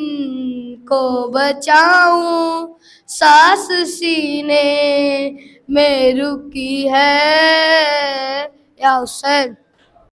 को बचाऊं। सांस सीने में रुकी है या हुसैन।